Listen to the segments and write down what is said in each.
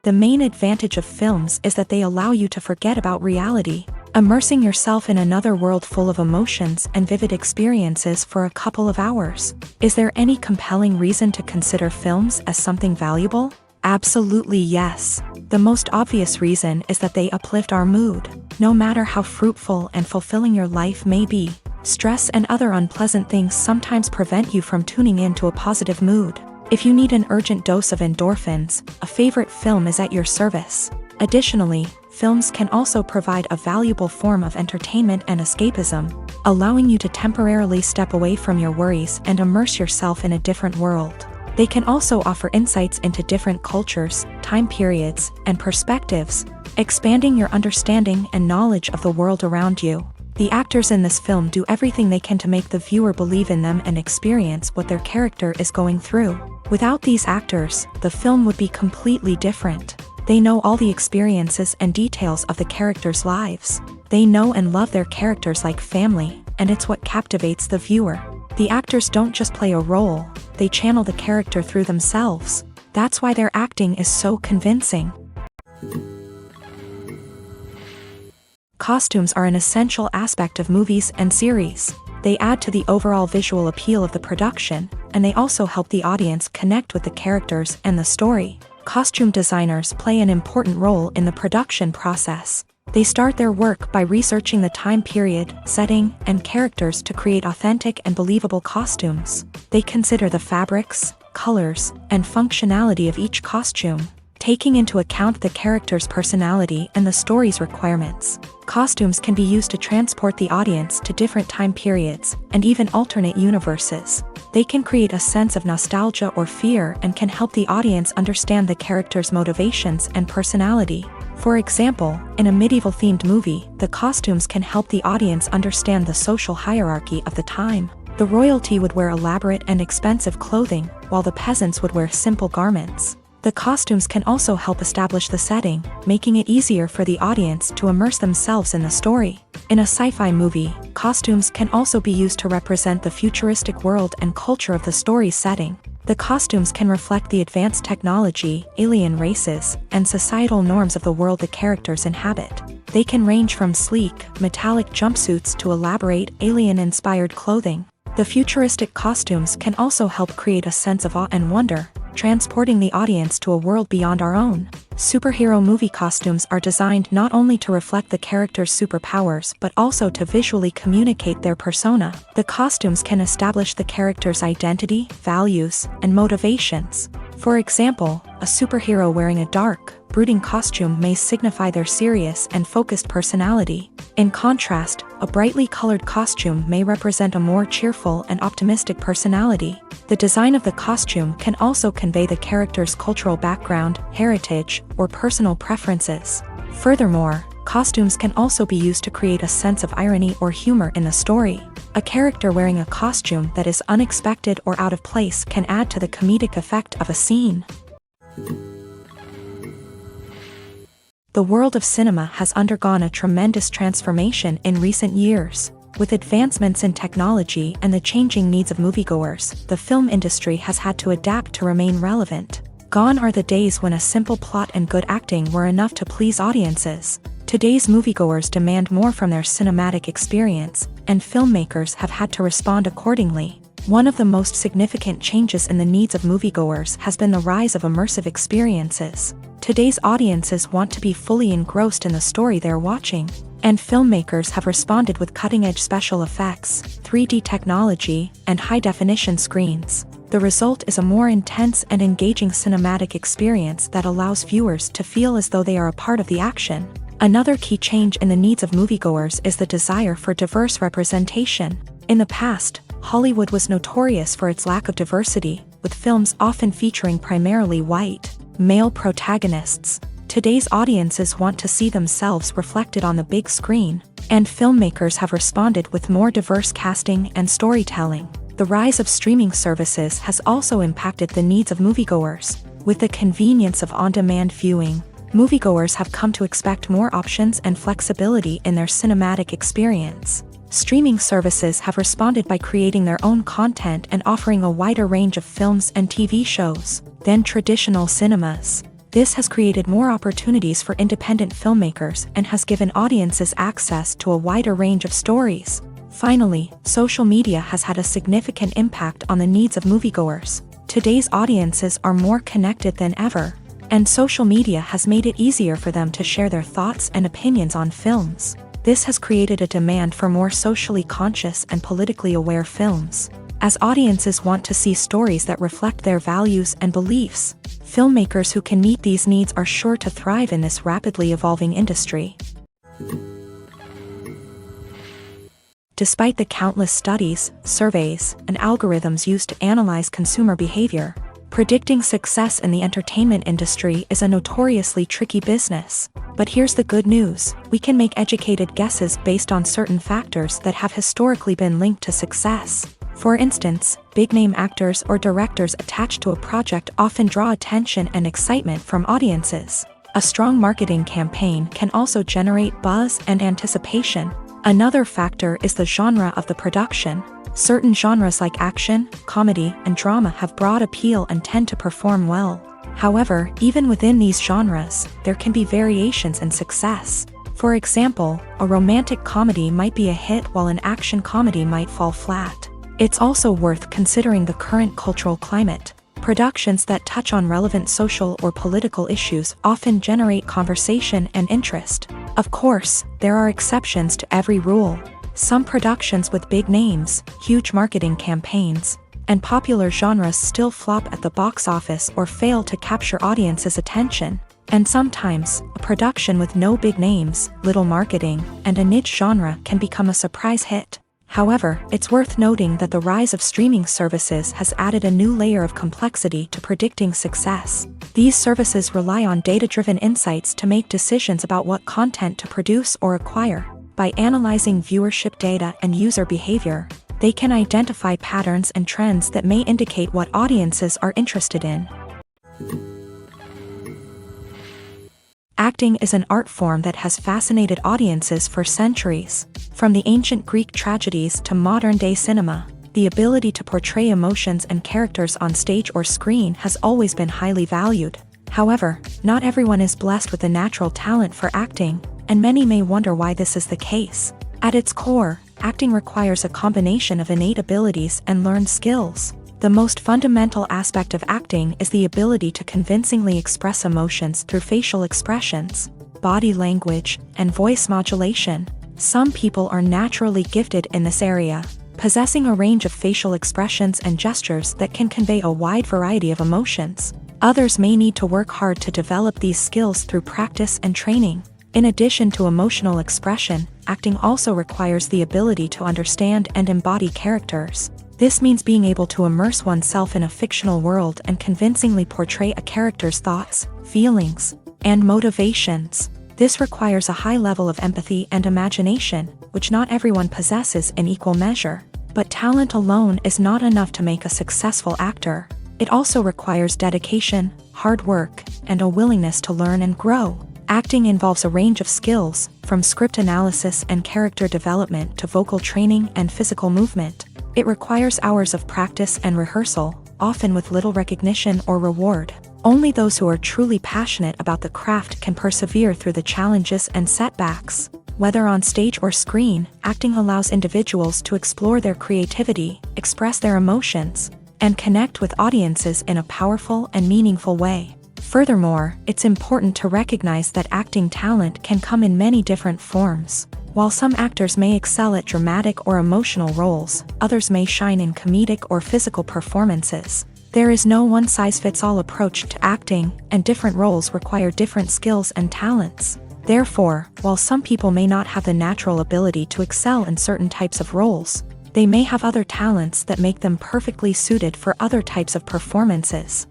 The main advantage of films is that they allow you to forget about reality, immersing yourself in another world full of emotions and vivid experiences for a couple of hours. Is there any compelling reason to consider films as something valuable? Absolutely yes. The most obvious reason is that they uplift our mood. No matter how fruitful and fulfilling your life may be, stress and other unpleasant things sometimes prevent you from tuning into a positive mood. If you need an urgent dose of endorphins, a favorite film is at your service. Additionally, films can also provide a valuable form of entertainment and escapism, allowing you to temporarily step away from your worries and immerse yourself in a different world. They can also offer insights into different cultures, time periods, and perspectives, expanding your understanding and knowledge of the world around you. The actors in this film do everything they can to make the viewer believe in them and experience what their character is going through. Without these actors, the film would be completely different. They know all the experiences and details of the characters' lives. They know and love their characters like family, and it's what captivates the viewer. The actors don't just play a role, they channel the character through themselves. That's why their acting is so convincing. Costumes are an essential aspect of movies and series. They add to the overall visual appeal of the production, and they also help the audience connect with the characters and the story. Costume designers play an important role in the production process. They start their work by researching the time period, setting, and characters to create authentic and believable costumes. They consider the fabrics, colors, and functionality of each costume, taking into account the character's personality and the story's requirements. Costumes can be used to transport the audience to different time periods and even alternate universes. They can create a sense of nostalgia or fear and can help the audience understand the character's motivations and personality. For example, in a medieval-themed movie, the costumes can help the audience understand the social hierarchy of the time. The royalty would wear elaborate and expensive clothing, while the peasants would wear simple garments. The costumes can also help establish the setting, making it easier for the audience to immerse themselves in the story. In a sci-fi movie, costumes can also be used to represent the futuristic world and culture of the story's setting. The costumes can reflect the advanced technology, alien races, and societal norms of the world the characters inhabit. They can range from sleek, metallic jumpsuits to elaborate, alien-inspired clothing. The futuristic costumes can also help create a sense of awe and wonder, transporting the audience to a world beyond our own. Superhero movie costumes are designed not only to reflect the character's superpowers but also to visually communicate their persona. The costumes can establish the character's identity, values, and motivations. For example, a superhero wearing a dark, brooding costume may signify their serious and focused personality. In contrast, a brightly colored costume may represent a more cheerful and optimistic personality. The design of the costume can also convey the character's cultural background, heritage, or personal preferences. Furthermore, costumes can also be used to create a sense of irony or humor in the story. A character wearing a costume that is unexpected or out of place can add to the comedic effect of a scene. The world of cinema has undergone a tremendous transformation in recent years. With advancements in technology and the changing needs of moviegoers, the film industry has had to adapt to remain relevant. Gone are the days when a simple plot and good acting were enough to please audiences. Today's moviegoers demand more from their cinematic experience, and filmmakers have had to respond accordingly. One of the most significant changes in the needs of moviegoers has been the rise of immersive experiences. Today's audiences want to be fully engrossed in the story they're watching, and filmmakers have responded with cutting-edge special effects, 3D technology, and high-definition screens. The result is a more intense and engaging cinematic experience that allows viewers to feel as though they are a part of the action. Another key change in the needs of moviegoers is the desire for diverse representation. In the past, Hollywood was notorious for its lack of diversity, with films often featuring primarily white, male protagonists. Today's audiences want to see themselves reflected on the big screen, and filmmakers have responded with more diverse casting and storytelling. The rise of streaming services has also impacted the needs of moviegoers. With the convenience of on-demand viewing, moviegoers have come to expect more options and flexibility in their cinematic experience. Streaming services have responded by creating their own content and offering a wider range of films and TV shows than traditional cinemas. This has created more opportunities for independent filmmakers and has given audiences access to a wider range of stories. Finally, social media has had a significant impact on the needs of moviegoers. Today's audiences are more connected than ever, and social media has made it easier for them to share their thoughts and opinions on films. This has created a demand for more socially conscious and politically aware films. As audiences want to see stories that reflect their values and beliefs, filmmakers who can meet these needs are sure to thrive in this rapidly evolving industry. Despite the countless studies, surveys, and algorithms used to analyze consumer behavior, predicting success in the entertainment industry is a notoriously tricky business. But here's the good news: we can make educated guesses based on certain factors that have historically been linked to success. For instance, big-name actors or directors attached to a project often draw attention and excitement from audiences. A strong marketing campaign can also generate buzz and anticipation. Another factor is the genre of the production. Certain genres like action, comedy, and drama have broad appeal and tend to perform well. However, even within these genres, there can be variations in success. For example, a romantic comedy might be a hit while an action comedy might fall flat. It's also worth considering the current cultural climate. Productions that touch on relevant social or political issues often generate conversation and interest. Of course, there are exceptions to every rule. Some productions with big names, huge marketing campaigns, and popular genres still flop at the box office or fail to capture audiences' attention. And sometimes, a production with no big names, little marketing, and a niche genre can become a surprise hit. However, it's worth noting that the rise of streaming services has added a new layer of complexity to predicting success. These services rely on data-driven insights to make decisions about what content to produce or acquire. By analyzing viewership data and user behavior, they can identify patterns and trends that may indicate what audiences are interested in. Acting is an art form that has fascinated audiences for centuries. From the ancient Greek tragedies to modern-day cinema, the ability to portray emotions and characters on stage or screen has always been highly valued. However, not everyone is blessed with a natural talent for acting, and many may wonder why this is the case. At its core, acting requires a combination of innate abilities and learned skills. The most fundamental aspect of acting is the ability to convincingly express emotions through facial expressions, body language, and voice modulation. Some people are naturally gifted in this area, possessing a range of facial expressions and gestures that can convey a wide variety of emotions. Others may need to work hard to develop these skills through practice and training. In addition to emotional expression, acting also requires the ability to understand and embody characters. This means being able to immerse oneself in a fictional world and convincingly portray a character's thoughts, feelings, and motivations. This requires a high level of empathy and imagination, which not everyone possesses in equal measure. But talent alone is not enough to make a successful actor. It also requires dedication, hard work, and a willingness to learn and grow. Acting involves a range of skills, from script analysis and character development to vocal training and physical movement. It requires hours of practice and rehearsal, often with little recognition or reward. Only those who are truly passionate about the craft can persevere through the challenges and setbacks. Whether on stage or screen, acting allows individuals to explore their creativity, express their emotions, and connect with audiences in a powerful and meaningful way. Furthermore, it's important to recognize that acting talent can come in many different forms. While some actors may excel at dramatic or emotional roles, others may shine in comedic or physical performances. There is no one-size-fits-all approach to acting, and different roles require different skills and talents. Therefore, while some people may not have the natural ability to excel in certain types of roles, they may have other talents that make them perfectly suited for other types of performances.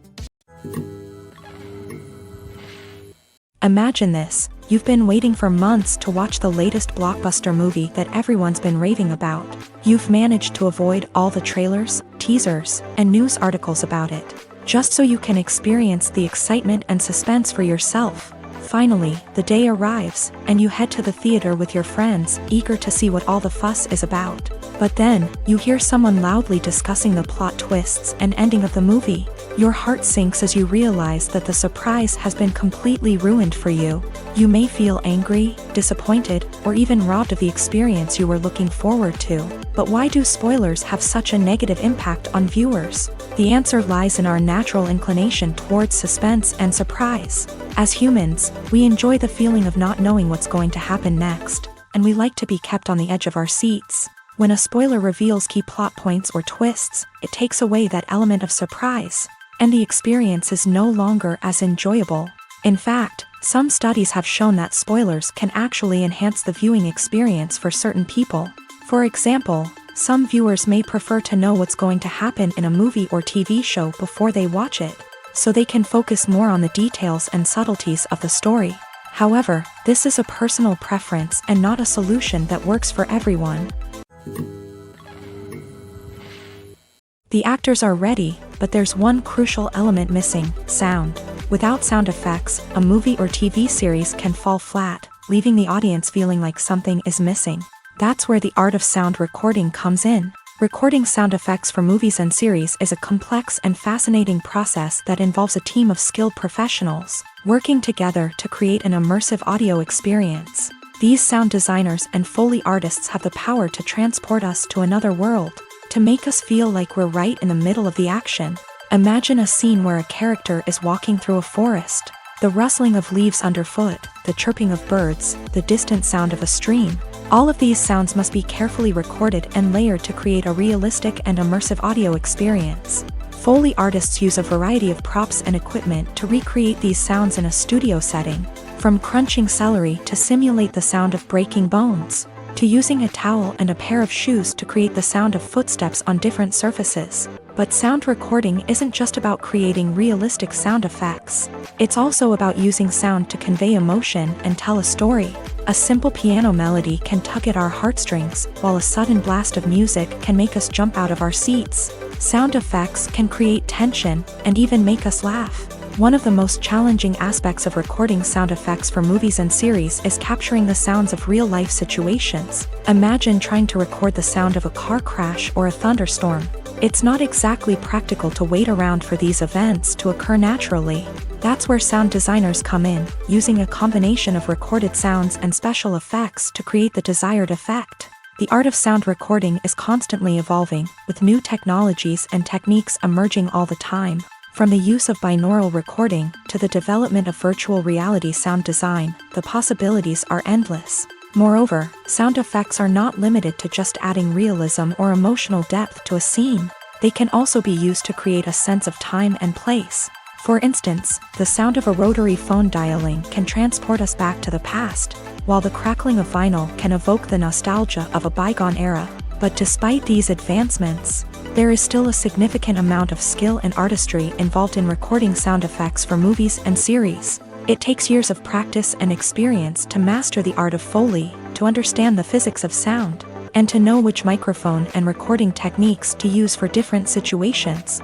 Imagine this: you've been waiting for months to watch the latest blockbuster movie that everyone's been raving about. You've managed to avoid all the trailers, teasers, and news articles about it, just so you can experience the excitement and suspense for yourself. Finally, the day arrives, and you head to the theater with your friends, eager to see what all the fuss is about. But then, you hear someone loudly discussing the plot twists and ending of the movie. Your heart sinks as you realize that the surprise has been completely ruined for you. You may feel angry, disappointed, or even robbed of the experience you were looking forward to. But why do spoilers have such a negative impact on viewers? The answer lies in our natural inclination towards suspense and surprise. As humans, we enjoy the feeling of not knowing what's going to happen next, and we like to be kept on the edge of our seats. When a spoiler reveals key plot points or twists, it takes away that element of surprise, and the experience is no longer as enjoyable. In fact, some studies have shown that spoilers can actually enhance the viewing experience for certain people. For example, some viewers may prefer to know what's going to happen in a movie or TV show before they watch it, so they can focus more on the details and subtleties of the story. However, this is a personal preference and not a solution that works for everyone. The actors are ready, but there's one crucial element missing: sound. Without sound effects, a movie or TV series can fall flat, leaving the audience feeling like something is missing. That's where the art of sound recording comes in. Recording sound effects for movies and series is a complex and fascinating process that involves a team of skilled professionals working together to create an immersive audio experience. These sound designers and Foley artists have the power to transport us to another world, to make us feel like we're right in the middle of the action. Imagine a scene where a character is walking through a forest. The rustling of leaves underfoot, the chirping of birds, the distant sound of a stream. All of these sounds must be carefully recorded and layered to create a realistic and immersive audio experience. Foley artists use a variety of props and equipment to recreate these sounds in a studio setting, from crunching celery to simulate the sound of breaking bones, to using a towel and a pair of shoes to create the sound of footsteps on different surfaces. But sound recording isn't just about creating realistic sound effects. It's also about using sound to convey emotion and tell a story. A simple piano melody can tug at our heartstrings, while a sudden blast of music can make us jump out of our seats. Sound effects can create tension and even make us laugh. One of the most challenging aspects of recording sound effects for movies and series is capturing the sounds of real-life situations. Imagine trying to record the sound of a car crash or a thunderstorm. It's not exactly practical to wait around for these events to occur naturally. That's where sound designers come in, using a combination of recorded sounds and special effects to create the desired effect. The art of sound recording is constantly evolving, with new technologies and techniques emerging all the time. From the use of binaural recording to the development of virtual reality sound design, the possibilities are endless. Moreover, sound effects are not limited to just adding realism or emotional depth to a scene. They can also be used to create a sense of time and place. For instance, the sound of a rotary phone dialing can transport us back to the past, while the crackling of vinyl can evoke the nostalgia of a bygone era. But despite these advancements, there is still a significant amount of skill and artistry involved in recording sound effects for movies and series. It takes years of practice and experience to master the art of Foley, to understand the physics of sound, and to know which microphone and recording techniques to use for different situations.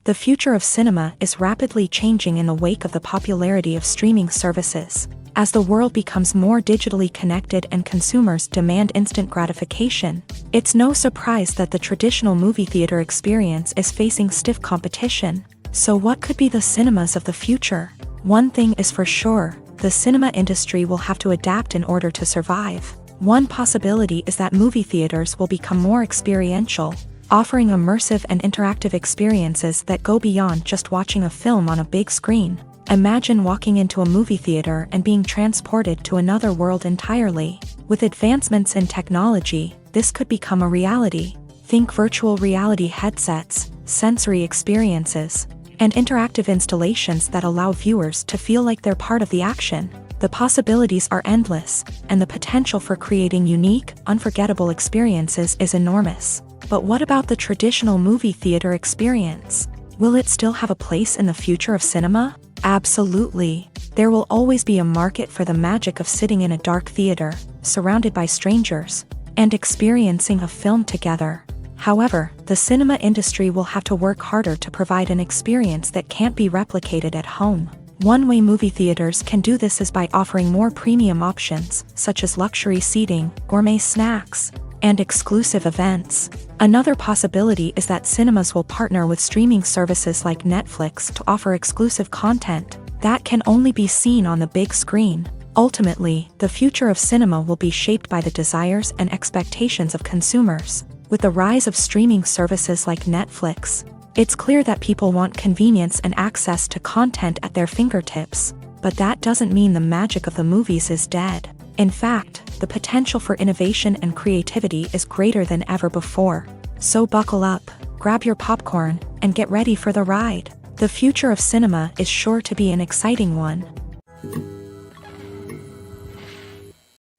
The future of cinema is rapidly changing in the wake of the popularity of streaming services. As the world becomes more digitally connected and consumers demand instant gratification, it's no surprise that the traditional movie theater experience is facing stiff competition. So what could be the cinemas of the future? One thing is for sure, the cinema industry will have to adapt in order to survive. One possibility is that movie theaters will become more experiential, offering immersive and interactive experiences that go beyond just watching a film on a big screen. Imagine walking into a movie theater and being transported to another world entirely. With advancements in technology, this could become a reality. Think virtual reality headsets, sensory experiences, and interactive installations that allow viewers to feel like they're part of the action. The possibilities are endless, and the potential for creating unique, unforgettable experiences is enormous. But what about the traditional movie theater experience? Will it still have a place in the future of cinema? Absolutely. There will always be a market for the magic of sitting in a dark theater, surrounded by strangers, and experiencing a film together. However, the cinema industry will have to work harder to provide an experience that can't be replicated at home. One way movie theaters can do this is by offering more premium options, such as luxury seating, gourmet snacks, and exclusive events. Another possibility is that cinemas will partner with streaming services like Netflix to offer exclusive content that can only be seen on the big screen. Ultimately, the future of cinema will be shaped by the desires and expectations of consumers. With the rise of streaming services like Netflix, it's clear that people want convenience and access to content at their fingertips. But that doesn't mean the magic of the movies is dead. In fact, the potential for innovation and creativity is greater than ever before. So buckle up, grab your popcorn, and get ready for the ride. The future of cinema is sure to be an exciting one.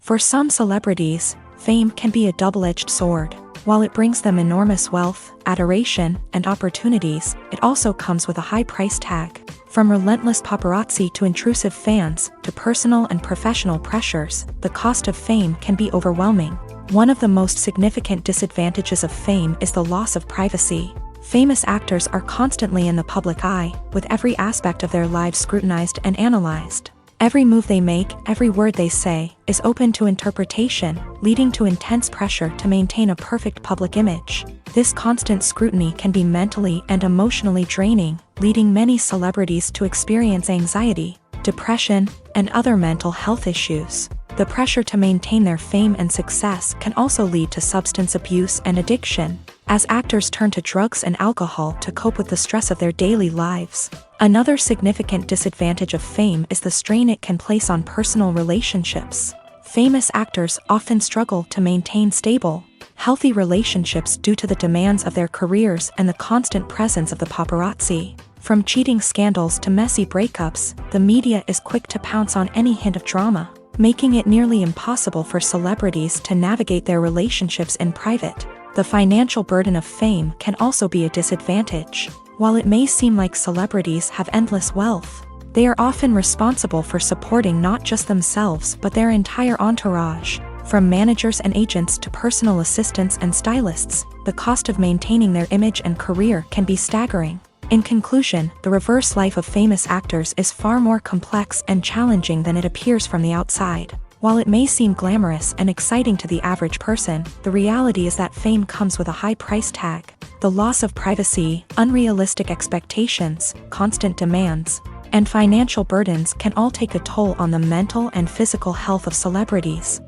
For some celebrities, fame can be a double-edged sword. While it brings them enormous wealth, adoration, and opportunities, it also comes with a high price tag. From relentless paparazzi to intrusive fans, to personal and professional pressures, the cost of fame can be overwhelming. One of the most significant disadvantages of fame is the loss of privacy. Famous actors are constantly in the public eye, with every aspect of their lives scrutinized and analyzed. Every move they make, every word they say, is open to interpretation, leading to intense pressure to maintain a perfect public image. This constant scrutiny can be mentally and emotionally draining, leading many celebrities to experience anxiety, depression, and other mental health issues. The pressure to maintain their fame and success can also lead to substance abuse and addiction, as actors turn to drugs and alcohol to cope with the stress of their daily lives. Another significant disadvantage of fame is the strain it can place on personal relationships. Famous actors often struggle to maintain stable, healthy relationships due to the demands of their careers and the constant presence of the paparazzi. From cheating scandals to messy breakups, the media is quick to pounce on any hint of drama, making it nearly impossible for celebrities to navigate their relationships in private. The financial burden of fame can also be a disadvantage. While it may seem like celebrities have endless wealth, they are often responsible for supporting not just themselves but their entire entourage. From managers and agents to personal assistants and stylists, the cost of maintaining their image and career can be staggering. In conclusion, the reverse life of famous actors is far more complex and challenging than it appears from the outside. While it may seem glamorous and exciting to the average person, the reality is that fame comes with a high price tag. The loss of privacy, unrealistic expectations, constant demands, and financial burdens can all take a toll on the mental and physical health of celebrities.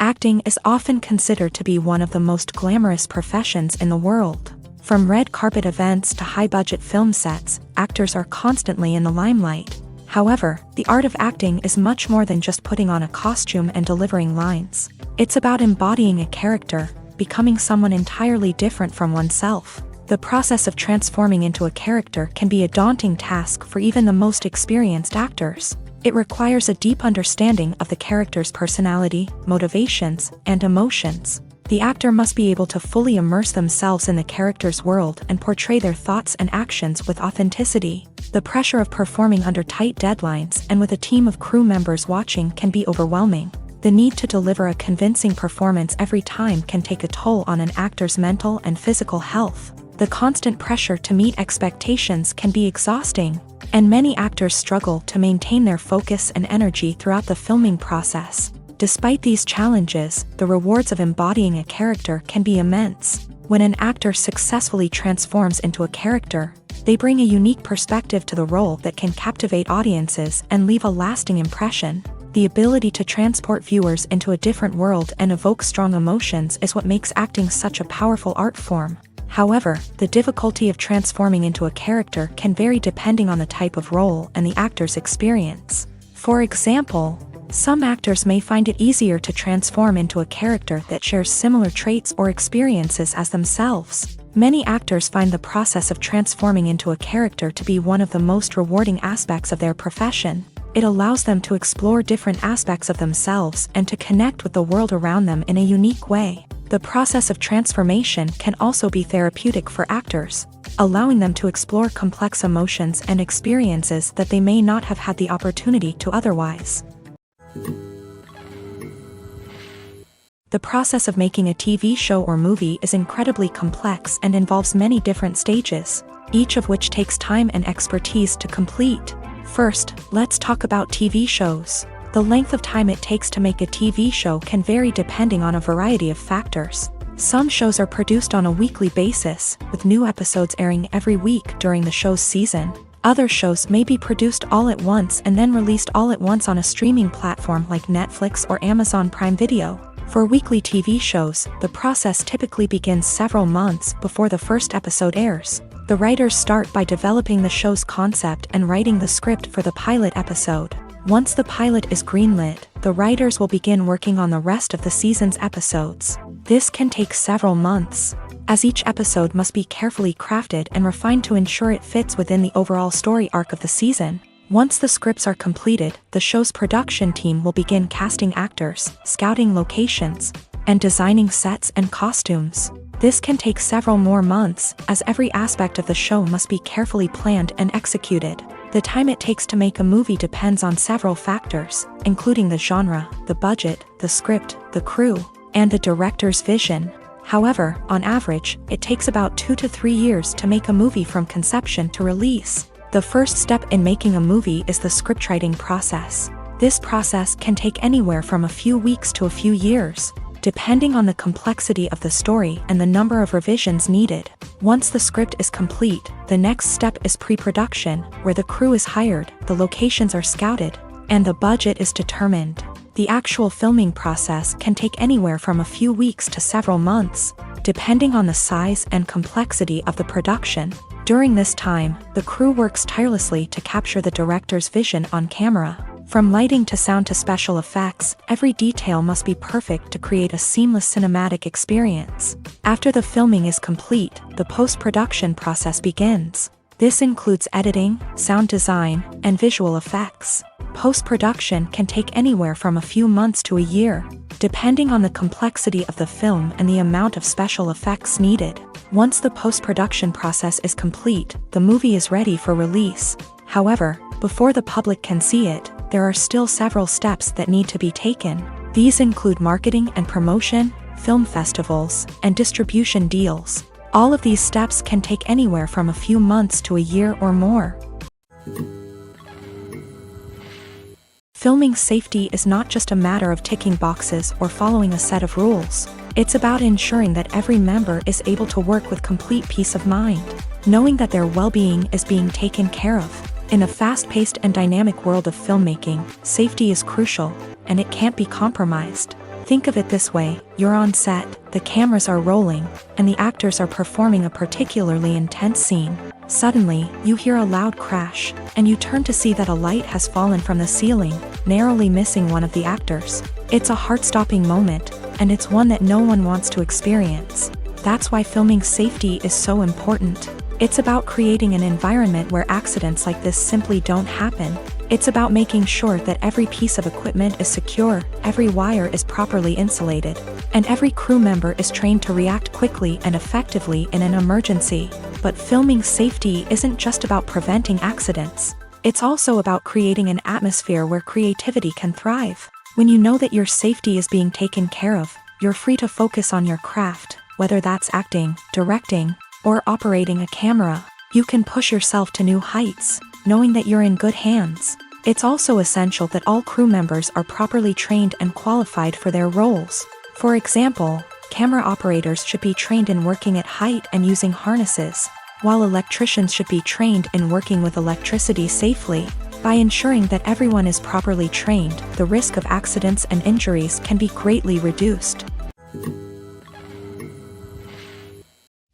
Acting is often considered to be one of the most glamorous professions in the world. From red carpet events to high-budget film sets, actors are constantly in the limelight. However, the art of acting is much more than just putting on a costume and delivering lines. It's about embodying a character, becoming someone entirely different from oneself. The process of transforming into a character can be a daunting task for even the most experienced actors. It requires a deep understanding of the character's personality, motivations, and emotions. The actor must be able to fully immerse themselves in the character's world and portray their thoughts and actions with authenticity. The pressure of performing under tight deadlines and with a team of crew members watching can be overwhelming. The need to deliver a convincing performance every time can take a toll on an actor's mental and physical health. The constant pressure to meet expectations can be exhausting, and many actors struggle to maintain their focus and energy throughout the filming process. Despite these challenges, the rewards of embodying a character can be immense. When an actor successfully transforms into a character, they bring a unique perspective to the role that can captivate audiences and leave a lasting impression. The ability to transport viewers into a different world and evoke strong emotions is what makes acting such a powerful art form. However, the difficulty of transforming into a character can vary depending on the type of role and the actor's experience. For example, some actors may find it easier to transform into a character that shares similar traits or experiences as themselves. Many actors find the process of transforming into a character to be one of the most rewarding aspects of their profession. It allows them to explore different aspects of themselves and to connect with the world around them in a unique way. The process of transformation can also be therapeutic for actors, allowing them to explore complex emotions and experiences that they may not have had the opportunity to otherwise. The process of making a TV show or movie is incredibly complex and involves many different stages, each of which takes time and expertise to complete. First, let's talk about TV shows. The length of time it takes to make a TV show can vary depending on a variety of factors. Some shows are produced on a weekly basis, with new episodes airing every week during the show's season. Other shows may be produced all at once and then released all at once on a streaming platform like Netflix or Amazon Prime Video. For weekly TV shows, the process typically begins several months before the first episode airs. The writers start by developing the show's concept and writing the script for the pilot episode. Once the pilot is greenlit, the writers will begin working on the rest of the season's episodes. This can take several months, as each episode must be carefully crafted and refined to ensure it fits within the overall story arc of the season. Once the scripts are completed, the show's production team will begin casting actors, scouting locations, and designing sets and costumes. This can take several more months, as every aspect of the show must be carefully planned and executed. The time it takes to make a movie depends on several factors, including the genre, the budget, the script, the crew, and the director's vision. However, on average, it takes about 2 to 3 years to make a movie from conception to release. The first step in making a movie is the scriptwriting process. This process can take anywhere from a few weeks to a few years, depending on the complexity of the story and the number of revisions needed. Once the script is complete, the next step is pre-production, where the crew is hired, the locations are scouted, and the budget is determined. The actual filming process can take anywhere from a few weeks to several months, depending on the size and complexity of the production. During this time, the crew works tirelessly to capture the director's vision on camera. From lighting to sound to special effects, every detail must be perfect to create a seamless cinematic experience. After the filming is complete, the post-production process begins. This includes editing, sound design, and visual effects. Post-production can take anywhere from a few months to a year, depending on the complexity of the film and the amount of special effects needed. Once the post-production process is complete, the movie is ready for release. However, before the public can see it, there are still several steps that need to be taken. These include marketing and promotion, film festivals, and distribution deals. All of these steps can take anywhere from a few months to a year or more. Filming safety is not just a matter of ticking boxes or following a set of rules. It's about ensuring that every member is able to work with complete peace of mind, knowing that their well-being is being taken care of. In a fast-paced and dynamic world of filmmaking, safety is crucial, and it can't be compromised. Think of it this way: you're on set, the cameras are rolling, and the actors are performing a particularly intense scene. Suddenly, you hear a loud crash, and you turn to see that a light has fallen from the ceiling, narrowly missing one of the actors. It's a heart-stopping moment, and it's one that no one wants to experience. That's why filming safety is so important. It's about creating an environment where accidents like this simply don't happen. It's about making sure that every piece of equipment is secure, every wire is properly insulated, and every crew member is trained to react quickly and effectively in an emergency. But filming safety isn't just about preventing accidents. It's also about creating an atmosphere where creativity can thrive. When you know that your safety is being taken care of, you're free to focus on your craft, whether that's acting, directing, or operating a camera. You can push yourself to new heights, knowing that you're in good hands. It's also essential that all crew members are properly trained and qualified for their roles. For example, camera operators should be trained in working at height and using harnesses, while electricians should be trained in working with electricity safely. By ensuring that everyone is properly trained, the risk of accidents and injuries can be greatly reduced.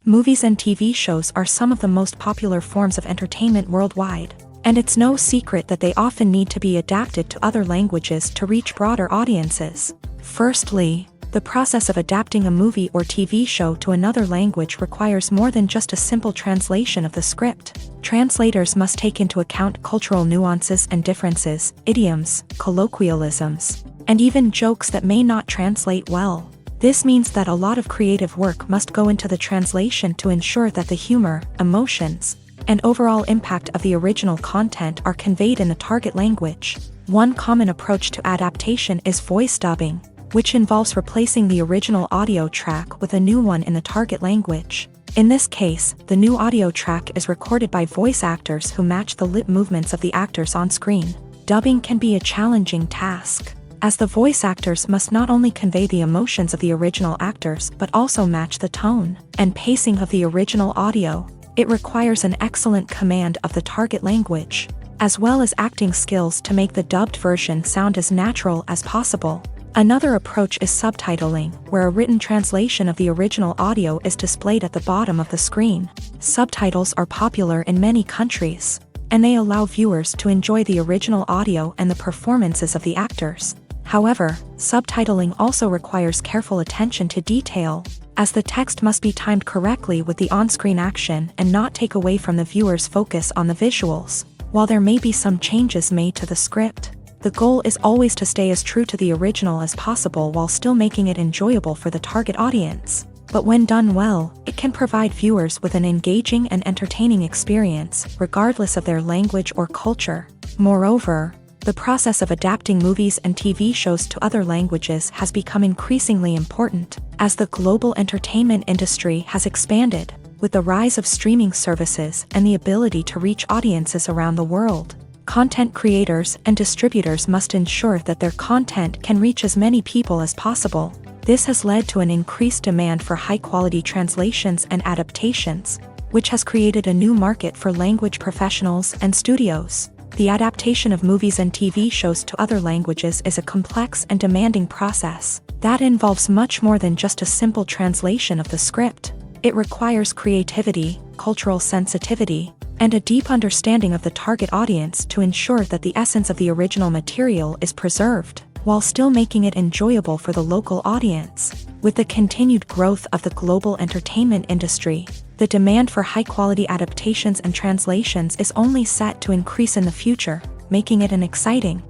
Movies and TV shows are some of the most popular forms of entertainment worldwide, and it's no secret that they often need to be adapted to other languages to reach broader audiences. Firstly, the process of adapting a movie or TV show to another language requires more than just a simple translation of the script. Translators must take into account cultural nuances and differences, idioms, colloquialisms, and even jokes that may not translate well. This means that a lot of creative work must go into the translation to ensure that the humor, emotions, and overall impact of the original content are conveyed in the target language. One common approach to adaptation is voice dubbing, which involves replacing the original audio track with a new one in the target language. In this case, the new audio track is recorded by voice actors who match the lip movements of the actors on screen. Dubbing can be a challenging task, as the voice actors must not only convey the emotions of the original actors but also match the tone and pacing of the original audio. It requires an excellent command of the target language, as well as acting skills to make the dubbed version sound as natural as possible. Another approach is subtitling, where a written translation of the original audio is displayed at the bottom of the screen. Subtitles are popular in many countries, and they allow viewers to enjoy the original audio and the performances of the actors. However, subtitling also requires careful attention to detail, as the text must be timed correctly with the on-screen action and not take away from the viewer's focus on the visuals. While there may be some changes made to the script, the goal is always to stay as true to the original as possible while still making it enjoyable for the target audience. But when done well, it can provide viewers with an engaging and entertaining experience, regardless of their language or culture. Moreover, the process of adapting movies and TV shows to other languages has become increasingly important, as the global entertainment industry has expanded, with the rise of streaming services and the ability to reach audiences around the world. Content creators and distributors must ensure that their content can reach as many people as possible. This has led to an increased demand for high-quality translations and adaptations, which has created a new market for language professionals and studios. The adaptation of movies and TV shows to other languages is a complex and demanding process that involves much more than just a simple translation of the script. It requires creativity, cultural sensitivity, and a deep understanding of the target audience to ensure that the essence of the original material is preserved, while still making it enjoyable for the local audience. With the continued growth of the global entertainment industry, the demand for high-quality adaptations and translations is only set to increase in the future, making it an exciting.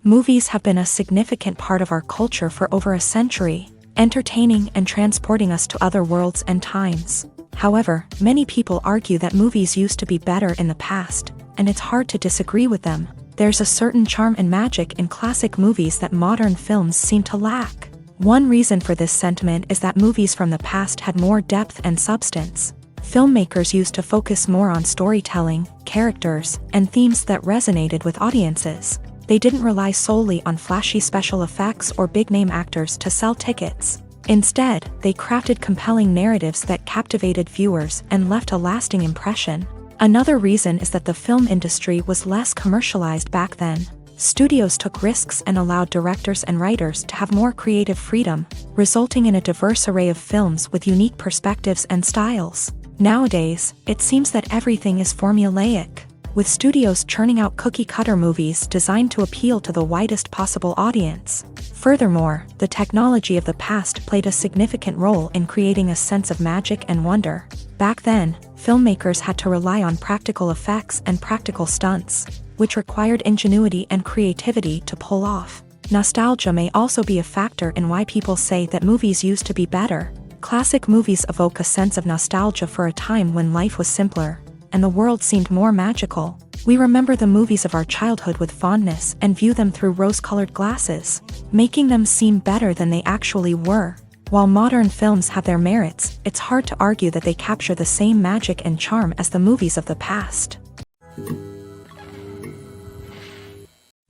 Movies have been a significant part of our culture for over a century, entertaining and transporting us to other worlds and times. However, many people argue that movies used to be better in the past, and it's hard to disagree with them. There's a certain charm and magic in classic movies that modern films seem to lack. One reason for this sentiment is that movies from the past had more depth and substance. Filmmakers used to focus more on storytelling, characters, and themes that resonated with audiences. They didn't rely solely on flashy special effects or big-name actors to sell tickets. Instead, they crafted compelling narratives that captivated viewers and left a lasting impression. Another reason is that the film industry was less commercialized back then. Studios took risks and allowed directors and writers to have more creative freedom, resulting in a diverse array of films with unique perspectives and styles. Nowadays, it seems that everything is formulaic, with studios churning out cookie-cutter movies designed to appeal to the widest possible audience. Furthermore, the technology of the past played a significant role in creating a sense of magic and wonder. Back then, filmmakers had to rely on practical effects and practical stunts, which required ingenuity and creativity to pull off. Nostalgia may also be a factor in why people say that movies used to be better. Classic movies evoke a sense of nostalgia for a time when life was simpler, and the world seemed more magical. We remember the movies of our childhood with fondness and view them through rose-colored glasses, making them seem better than they actually were. While modern films have their merits, it's hard to argue that they capture the same magic and charm as the movies of the past.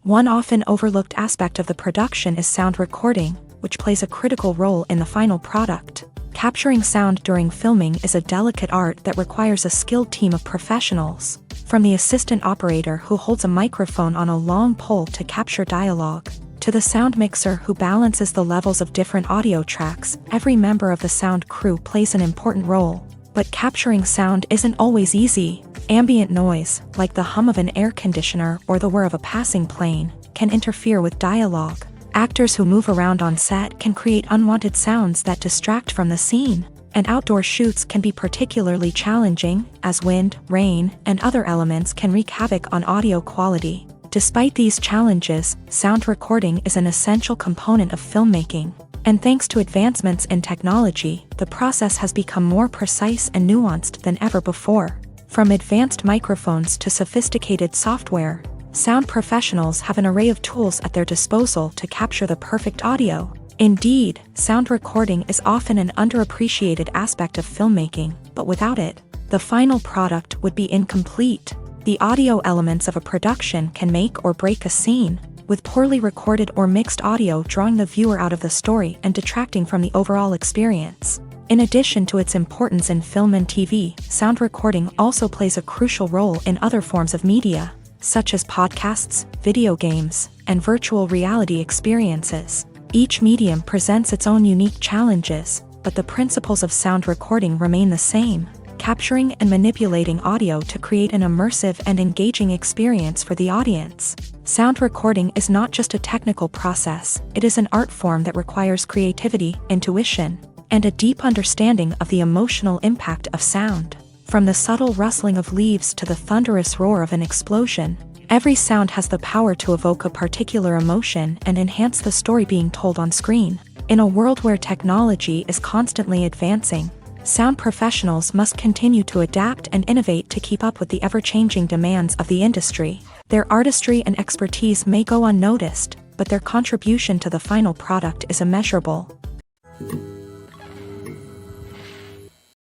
One often overlooked aspect of the production is sound recording, which plays a critical role in the final product. Capturing sound during filming is a delicate art that requires a skilled team of professionals, from the assistant operator who holds a microphone on a long pole to capture dialogue, to the sound mixer who balances the levels of different audio tracks. Every member of the sound crew plays an important role. But capturing sound isn't always easy. Ambient noise, like the hum of an air conditioner or the whir of a passing plane, can interfere with dialogue. Actors who move around on set can create unwanted sounds that distract from the scene, and outdoor shoots can be particularly challenging, as wind, rain, and other elements can wreak havoc on audio quality. Despite these challenges, sound recording is an essential component of filmmaking, and thanks to advancements in technology, the process has become more precise and nuanced than ever before. From advanced microphones to sophisticated software, sound professionals have an array of tools at their disposal to capture the perfect audio. Indeed, sound recording is often an underappreciated aspect of filmmaking, but without it, the final product would be incomplete. The audio elements of a production can make or break a scene, with poorly recorded or mixed audio drawing the viewer out of the story and detracting from the overall experience. In addition to its importance in film and TV, sound recording also plays a crucial role in other forms of media, such as podcasts, video games, and virtual reality experiences. Each medium presents its own unique challenges, but the principles of sound recording remain the same, capturing and manipulating audio to create an immersive and engaging experience for the audience. Sound recording is not just a technical process, it is an art form that requires creativity, intuition, and a deep understanding of the emotional impact of sound. From the subtle rustling of leaves to the thunderous roar of an explosion, every sound has the power to evoke a particular emotion and enhance the story being told on screen. In a world where technology is constantly advancing, sound professionals must continue to adapt and innovate to keep up with the ever-changing demands of the industry. Their artistry and expertise may go unnoticed, but their contribution to the final product is immeasurable.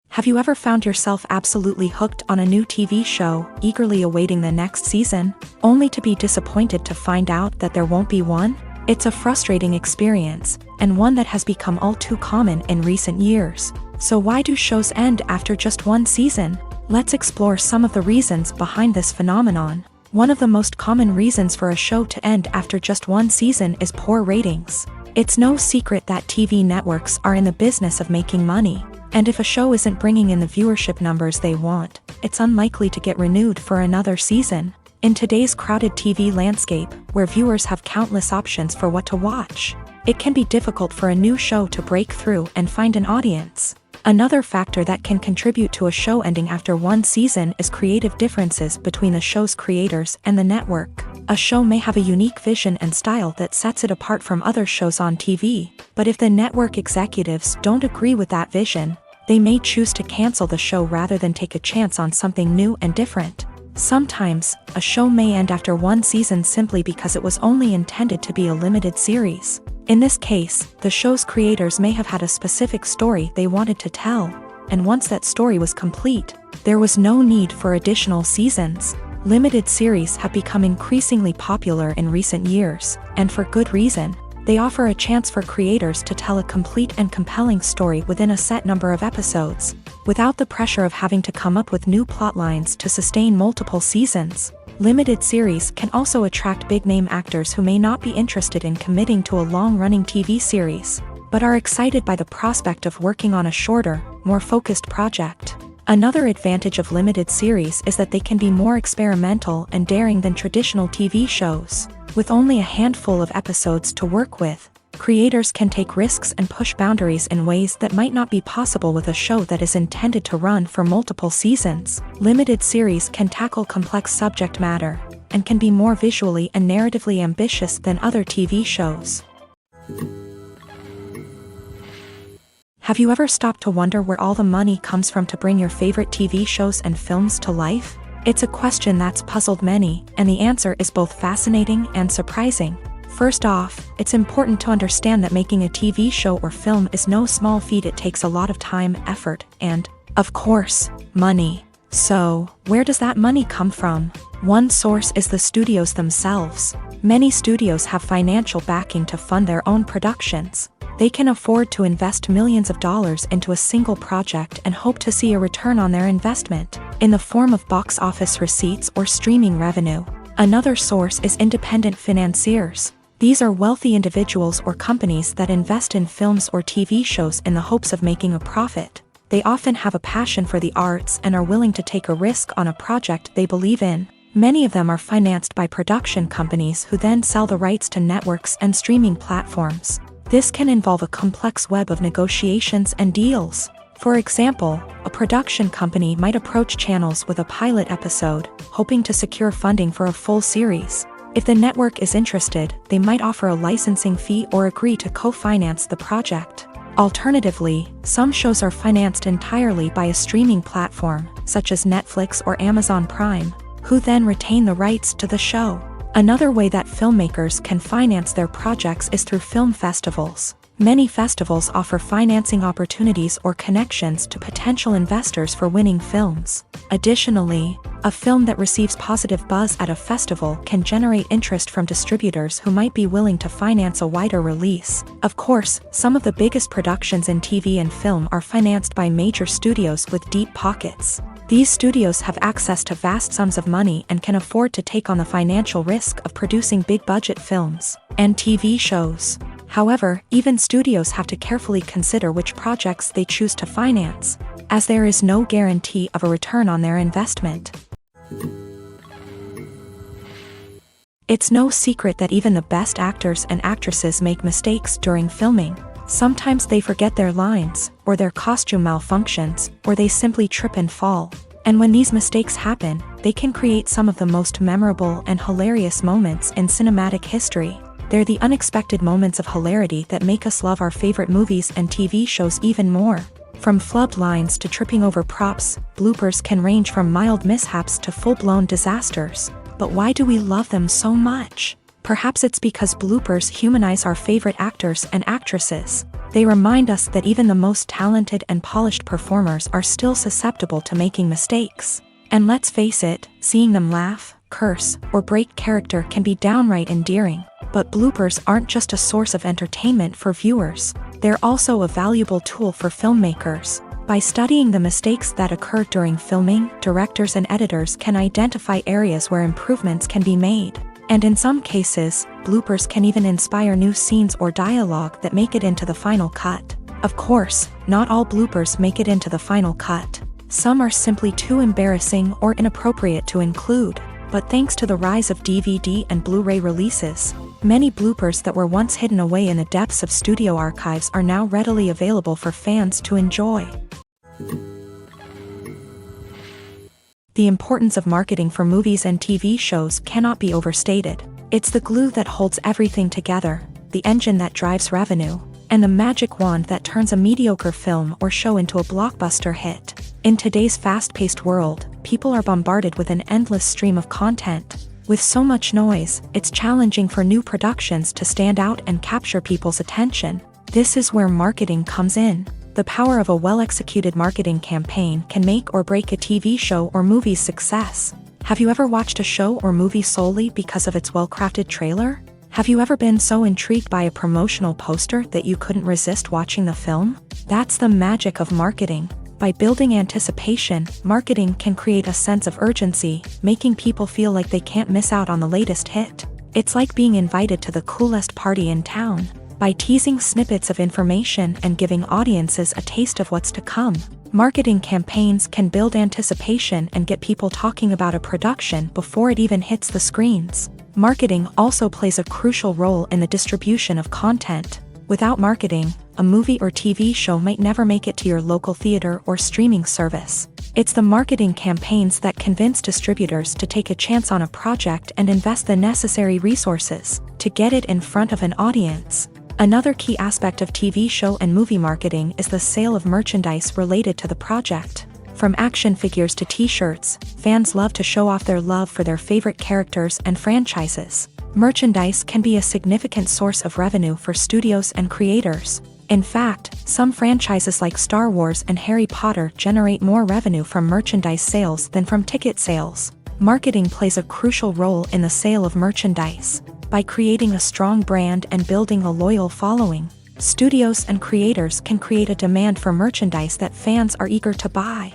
Have you ever found yourself absolutely hooked on a new TV show, eagerly awaiting the next season, only to be disappointed to find out that there won't be one? It's a frustrating experience, and one that has become all too common in recent years. So why do shows end after just one season? Let's explore some of the reasons behind this phenomenon. One of the most common reasons for a show to end after just one season is poor ratings. It's no secret that TV networks are in the business of making money, and if a show isn't bringing in the viewership numbers they want, it's unlikely to get renewed for another season. In today's crowded TV landscape, where viewers have countless options for what to watch, it can be difficult for a new show to break through and find an audience. Another factor that can contribute to a show ending after one season is creative differences between the show's creators and the network. A show may have a unique vision and style that sets it apart from other shows on TV, but if the network executives don't agree with that vision, they may choose to cancel the show rather than take a chance on something new and different. Sometimes, a show may end after one season simply because it was only intended to be a limited series. In this case, the show's creators may have had a specific story they wanted to tell, and once that story was complete, there was no need for additional seasons. Limited series have become increasingly popular in recent years, and for good reason. They offer a chance for creators to tell a complete and compelling story within a set number of episodes, without the pressure of having to come up with new plotlines to sustain multiple seasons. Limited series can also attract big-name actors who may not be interested in committing to a long-running TV series, but are excited by the prospect of working on a shorter, more focused project. Another advantage of limited series is that they can be more experimental and daring than traditional TV shows. With only a handful of episodes to work with, creators can take risks and push boundaries in ways that might not be possible with a show that is intended to run for multiple seasons. Limited series can tackle complex subject matter, and can be more visually and narratively ambitious than other TV shows. Have you ever stopped to wonder where all the money comes from to bring your favorite TV shows and films to life? It's a question that's puzzled many, and the answer is both fascinating and surprising. First off, it's important to understand that making a TV show or film is no small feat. It takes a lot of time, effort, and, of course, money. So, where does that money come from? One source is the studios themselves. Many studios have financial backing to fund their own productions. They can afford to invest millions of dollars into a single project and hope to see a return on their investment, in the form of box office receipts or streaming revenue. Another source is independent financiers. These are wealthy individuals or companies that invest in films or TV shows in the hopes of making a profit. They often have a passion for the arts and are willing to take a risk on a project they believe in. Many of them are financed by production companies who then sell the rights to networks and streaming platforms. This can involve a complex web of negotiations and deals. For example, a production company might approach channels with a pilot episode, hoping to secure funding for a full series. If the network is interested, they might offer a licensing fee or agree to co-finance the project. Alternatively, some shows are financed entirely by a streaming platform, such as Netflix or Amazon Prime, who then retain the rights to the show. Another way that filmmakers can finance their projects is through film festivals. Many festivals offer financing opportunities or connections to potential investors for winning films. Additionally, a film that receives positive buzz at a festival can generate interest from distributors who might be willing to finance a wider release. Of course, some of the biggest productions in TV and film are financed by major studios with deep pockets. These studios have access to vast sums of money and can afford to take on the financial risk of producing big-budget films and TV shows. However, even studios have to carefully consider which projects they choose to finance, as there is no guarantee of a return on their investment. It's no secret that even the best actors and actresses make mistakes during filming. Sometimes they forget their lines, or their costume malfunctions, or they simply trip and fall. And when these mistakes happen, they can create some of the most memorable and hilarious moments in cinematic history. They're the unexpected moments of hilarity that make us love our favorite movies and TV shows even more. From flubbed lines to tripping over props, bloopers can range from mild mishaps to full-blown disasters. But why do we love them so much? Perhaps it's because bloopers humanize our favorite actors and actresses. They remind us that even the most talented and polished performers are still susceptible to making mistakes. And let's face it, seeing them laugh, curse, or break character can be downright endearing. But bloopers aren't just a source of entertainment for viewers. They're also a valuable tool for filmmakers. By studying the mistakes that occur during filming, directors and editors can identify areas where improvements can be made. And in some cases, bloopers can even inspire new scenes or dialogue that make it into the final cut. Of course, not all bloopers make it into the final cut. Some are simply too embarrassing or inappropriate to include. But thanks to the rise of DVD and Blu-ray releases, many bloopers that were once hidden away in the depths of studio archives are now readily available for fans to enjoy. The importance of marketing for movies and TV shows cannot be overstated. It's the glue that holds everything together, the engine that drives revenue, and the magic wand that turns a mediocre film or show into a blockbuster hit. In today's fast-paced world, people are bombarded with an endless stream of content. With so much noise, it's challenging for new productions to stand out and capture people's attention. This is where marketing comes in. The power of a well-executed marketing campaign can make or break a TV show or movie's success. Have you ever watched a show or movie solely because of its well-crafted trailer? Have you ever been so intrigued by a promotional poster that you couldn't resist watching the film? That's the magic of marketing. By building anticipation, marketing can create a sense of urgency, making people feel like they can't miss out on the latest hit. It's like being invited to the coolest party in town. By teasing snippets of information and giving audiences a taste of what's to come, marketing campaigns can build anticipation and get people talking about a production before it even hits the screens. Marketing also plays a crucial role in the distribution of content. Without marketing, a movie or TV show might never make it to your local theater or streaming service. It's the marketing campaigns that convince distributors to take a chance on a project and invest the necessary resources to get it in front of an audience. Another key aspect of TV show and movie marketing is the sale of merchandise related to the project. From action figures to t-shirts, fans love to show off their love for their favorite characters and franchises. Merchandise can be a significant source of revenue for studios and creators. In fact, some franchises like Star Wars and Harry Potter generate more revenue from merchandise sales than from ticket sales. Marketing plays a crucial role in the sale of merchandise. By creating a strong brand and building a loyal following, studios and creators can create a demand for merchandise that fans are eager to buy.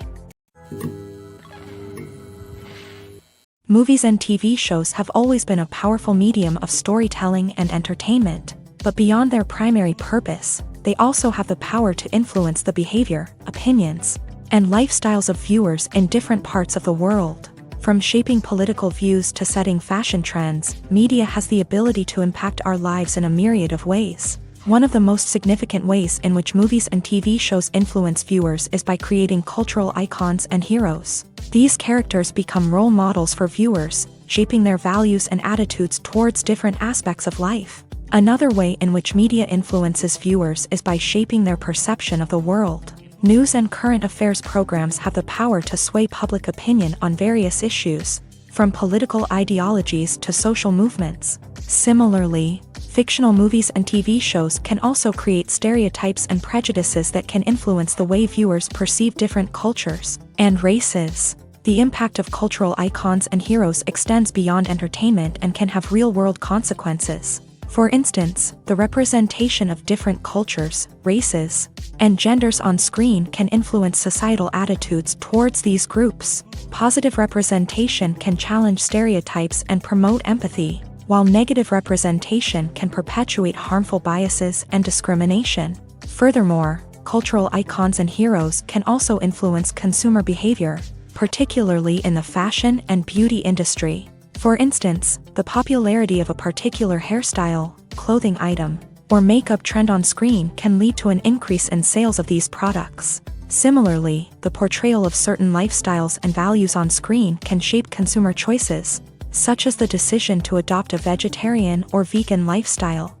Movies and TV shows have always been a powerful medium of storytelling and entertainment, but beyond their primary purpose, they also have the power to influence the behavior, opinions, and lifestyles of viewers in different parts of the world. From shaping political views to setting fashion trends, media has the ability to impact our lives in a myriad of ways. One of the most significant ways in which movies and TV shows influence viewers is by creating cultural icons and heroes. These characters become role models for viewers, shaping their values and attitudes towards different aspects of life. Another way in which media influences viewers is by shaping their perception of the world. News and current affairs programs have the power to sway public opinion on various issues, from political ideologies to social movements. Similarly, Fictional movies and TV shows can also create stereotypes and prejudices that can influence the way viewers perceive different cultures and races. The impact of cultural icons and heroes extends beyond entertainment and can have real-world consequences. For instance, the representation of different cultures, races, and genders on screen can influence societal attitudes towards these groups. Positive representation can challenge stereotypes and promote empathy, while negative representation can perpetuate harmful biases and discrimination. Furthermore, cultural icons and heroes can also influence consumer behavior, particularly in the fashion and beauty industry. For instance, the popularity of a particular hairstyle, clothing item, or makeup trend on screen can lead to an increase in sales of these products. Similarly, the portrayal of certain lifestyles and values on screen can shape consumer choices, such as the decision to adopt a vegetarian or vegan lifestyle.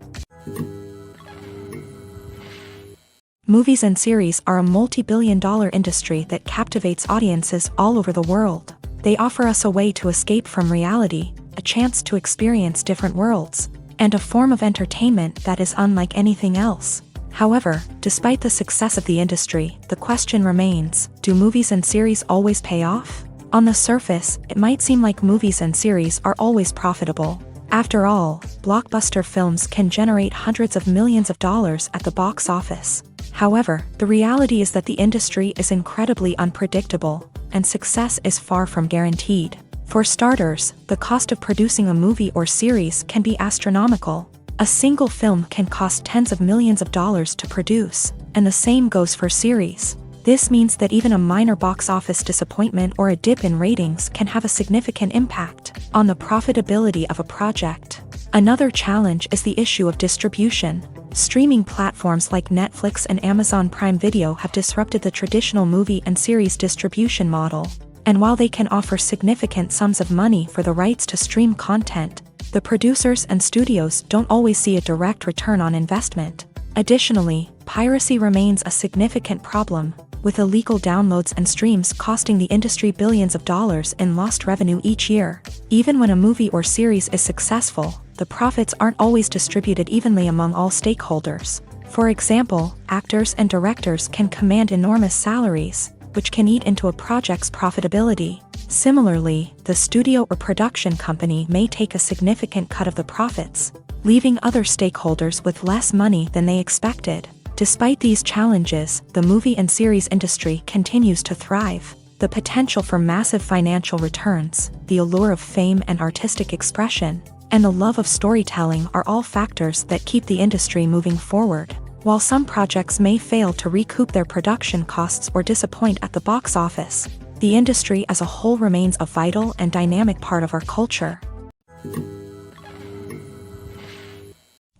Movies and series are a multi-billion-dollar industry that captivates audiences all over the world. They offer us a way to escape from reality, a chance to experience different worlds, and a form of entertainment that is unlike anything else. However, despite the success of the industry, the question remains, do movies and series always pay off? On the surface, it might seem like movies and series are always profitable. After all, blockbuster films can generate hundreds of millions of dollars at the box office. However, the reality is that the industry is incredibly unpredictable, and success is far from guaranteed. For starters, the cost of producing a movie or series can be astronomical. A single film can cost tens of millions of dollars to produce, and the same goes for series. This means that even a minor box office disappointment or a dip in ratings can have a significant impact on the profitability of a project. Another challenge is the issue of distribution. Streaming platforms like Netflix and Amazon Prime Video have disrupted the traditional movie and series distribution model. And while they can offer significant sums of money for the rights to stream content, the producers and studios don't always see a direct return on investment. Additionally, piracy remains a significant problem, with illegal downloads and streams costing the industry billions of dollars in lost revenue each year. Even when a movie or series is successful, the profits aren't always distributed evenly among all stakeholders. For example, actors and directors can command enormous salaries, which can eat into a project's profitability. Similarly, the studio or production company may take a significant cut of the profits, leaving other stakeholders with less money than they expected. Despite these challenges, the movie and series industry continues to thrive. The potential for massive financial returns, the allure of fame and artistic expression, and the love of storytelling are all factors that keep the industry moving forward. While some projects may fail to recoup their production costs or disappoint at the box office, the industry as a whole remains a vital and dynamic part of our culture.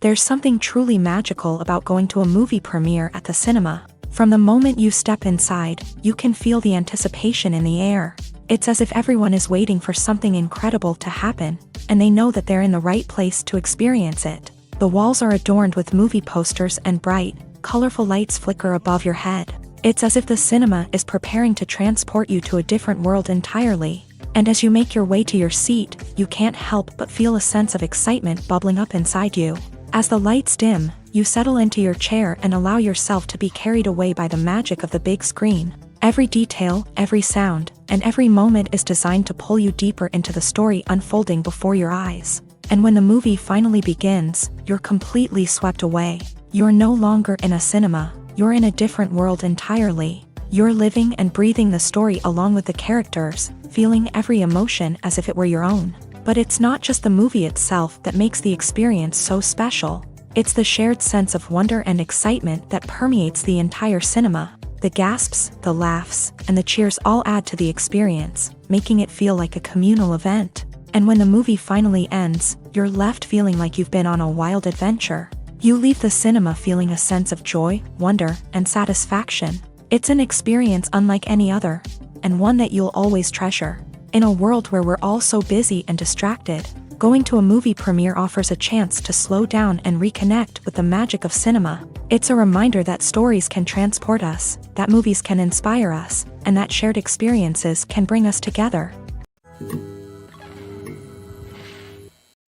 There's something truly magical about going to a movie premiere at the cinema. From the moment you step inside, you can feel the anticipation in the air. It's as if everyone is waiting for something incredible to happen, and they know that they're in the right place to experience it. The walls are adorned with movie posters and bright, colorful lights flicker above your head. It's as if the cinema is preparing to transport you to a different world entirely. And as you make your way to your seat, you can't help but feel a sense of excitement bubbling up inside you. As the lights dim, you settle into your chair and allow yourself to be carried away by the magic of the big screen. Every detail, every sound, and every moment is designed to pull you deeper into the story unfolding before your eyes. And when the movie finally begins, you're completely swept away. You're no longer in a cinema, you're in a different world entirely. You're living and breathing the story along with the characters, feeling every emotion as if it were your own. But it's not just the movie itself that makes the experience so special. It's the shared sense of wonder and excitement that permeates the entire cinema. The gasps, the laughs, and the cheers all add to the experience, making it feel like a communal event. And when the movie finally ends, you're left feeling like you've been on a wild adventure. You leave the cinema feeling a sense of joy, wonder, and satisfaction. It's an experience unlike any other, and one that you'll always treasure. In a world where we're all so busy and distracted, going to a movie premiere offers a chance to slow down and reconnect with the magic of cinema. It's a reminder that stories can transport us, that movies can inspire us, and that shared experiences can bring us together.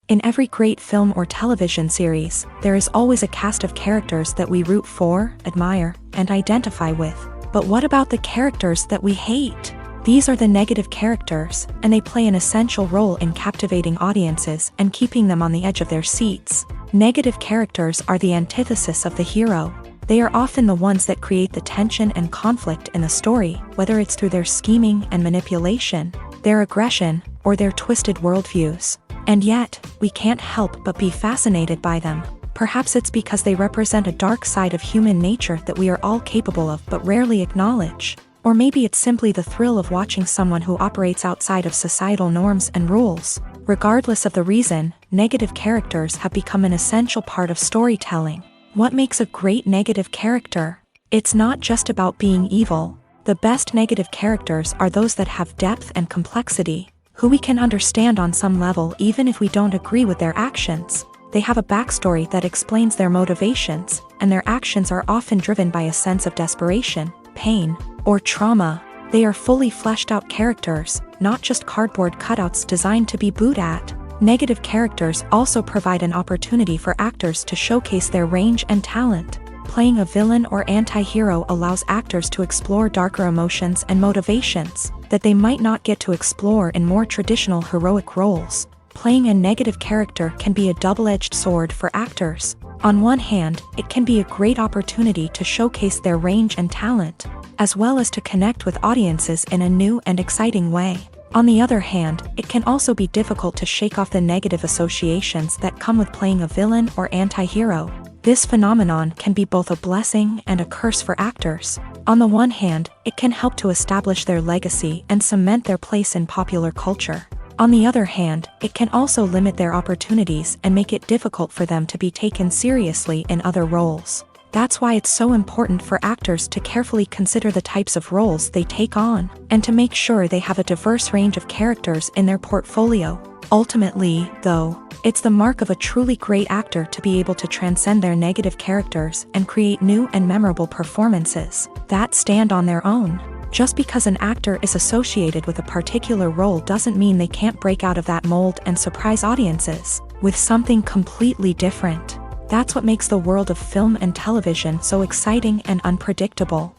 In every great film or television series, there is always a cast of characters that we root for, admire, and identify with. But what about the characters that we hate? These are the negative characters, and they play an essential role in captivating audiences and keeping them on the edge of their seats. Negative characters are the antithesis of the hero. They are often the ones that create the tension and conflict in the story, whether it's through their scheming and manipulation, their aggression, or their twisted worldviews. And yet, we can't help but be fascinated by them. Perhaps it's because they represent a dark side of human nature that we are all capable of but rarely acknowledge. Or maybe it's simply the thrill of watching someone who operates outside of societal norms and rules. Regardless of the reason, negative characters have become an essential part of storytelling. What makes a great negative character? It's not just about being evil. The best negative characters are those that have depth and complexity, who we can understand on some level even if we don't agree with their actions. They have a backstory that explains their motivations, and their actions are often driven by a sense of desperation, pain, or trauma. They are fully fleshed out characters, not just cardboard cutouts designed to be booed at. Negative characters also provide an opportunity for actors to showcase their range and talent. Playing a villain or anti-hero allows actors to explore darker emotions and motivations that they might not get to explore in more traditional heroic roles. Playing a negative character can be a double-edged sword for actors. On one hand, it can be a great opportunity to showcase their range and talent, as well as to connect with audiences in a new and exciting way. On the other hand, it can also be difficult to shake off the negative associations that come with playing a villain or anti-hero. This phenomenon can be both a blessing and a curse for actors. On the one hand, it can help to establish their legacy and cement their place in popular culture. On the other hand, it can also limit their opportunities and make it difficult for them to be taken seriously in other roles. That's why it's so important for actors to carefully consider the types of roles they take on, and to make sure they have a diverse range of characters in their portfolio. Ultimately, though, it's the mark of a truly great actor to be able to transcend their negative characters and create new and memorable performances that stand on their own. Just because an actor is associated with a particular role doesn't mean they can't break out of that mold and surprise audiences with something completely different. That's what makes the world of film and television so exciting and unpredictable.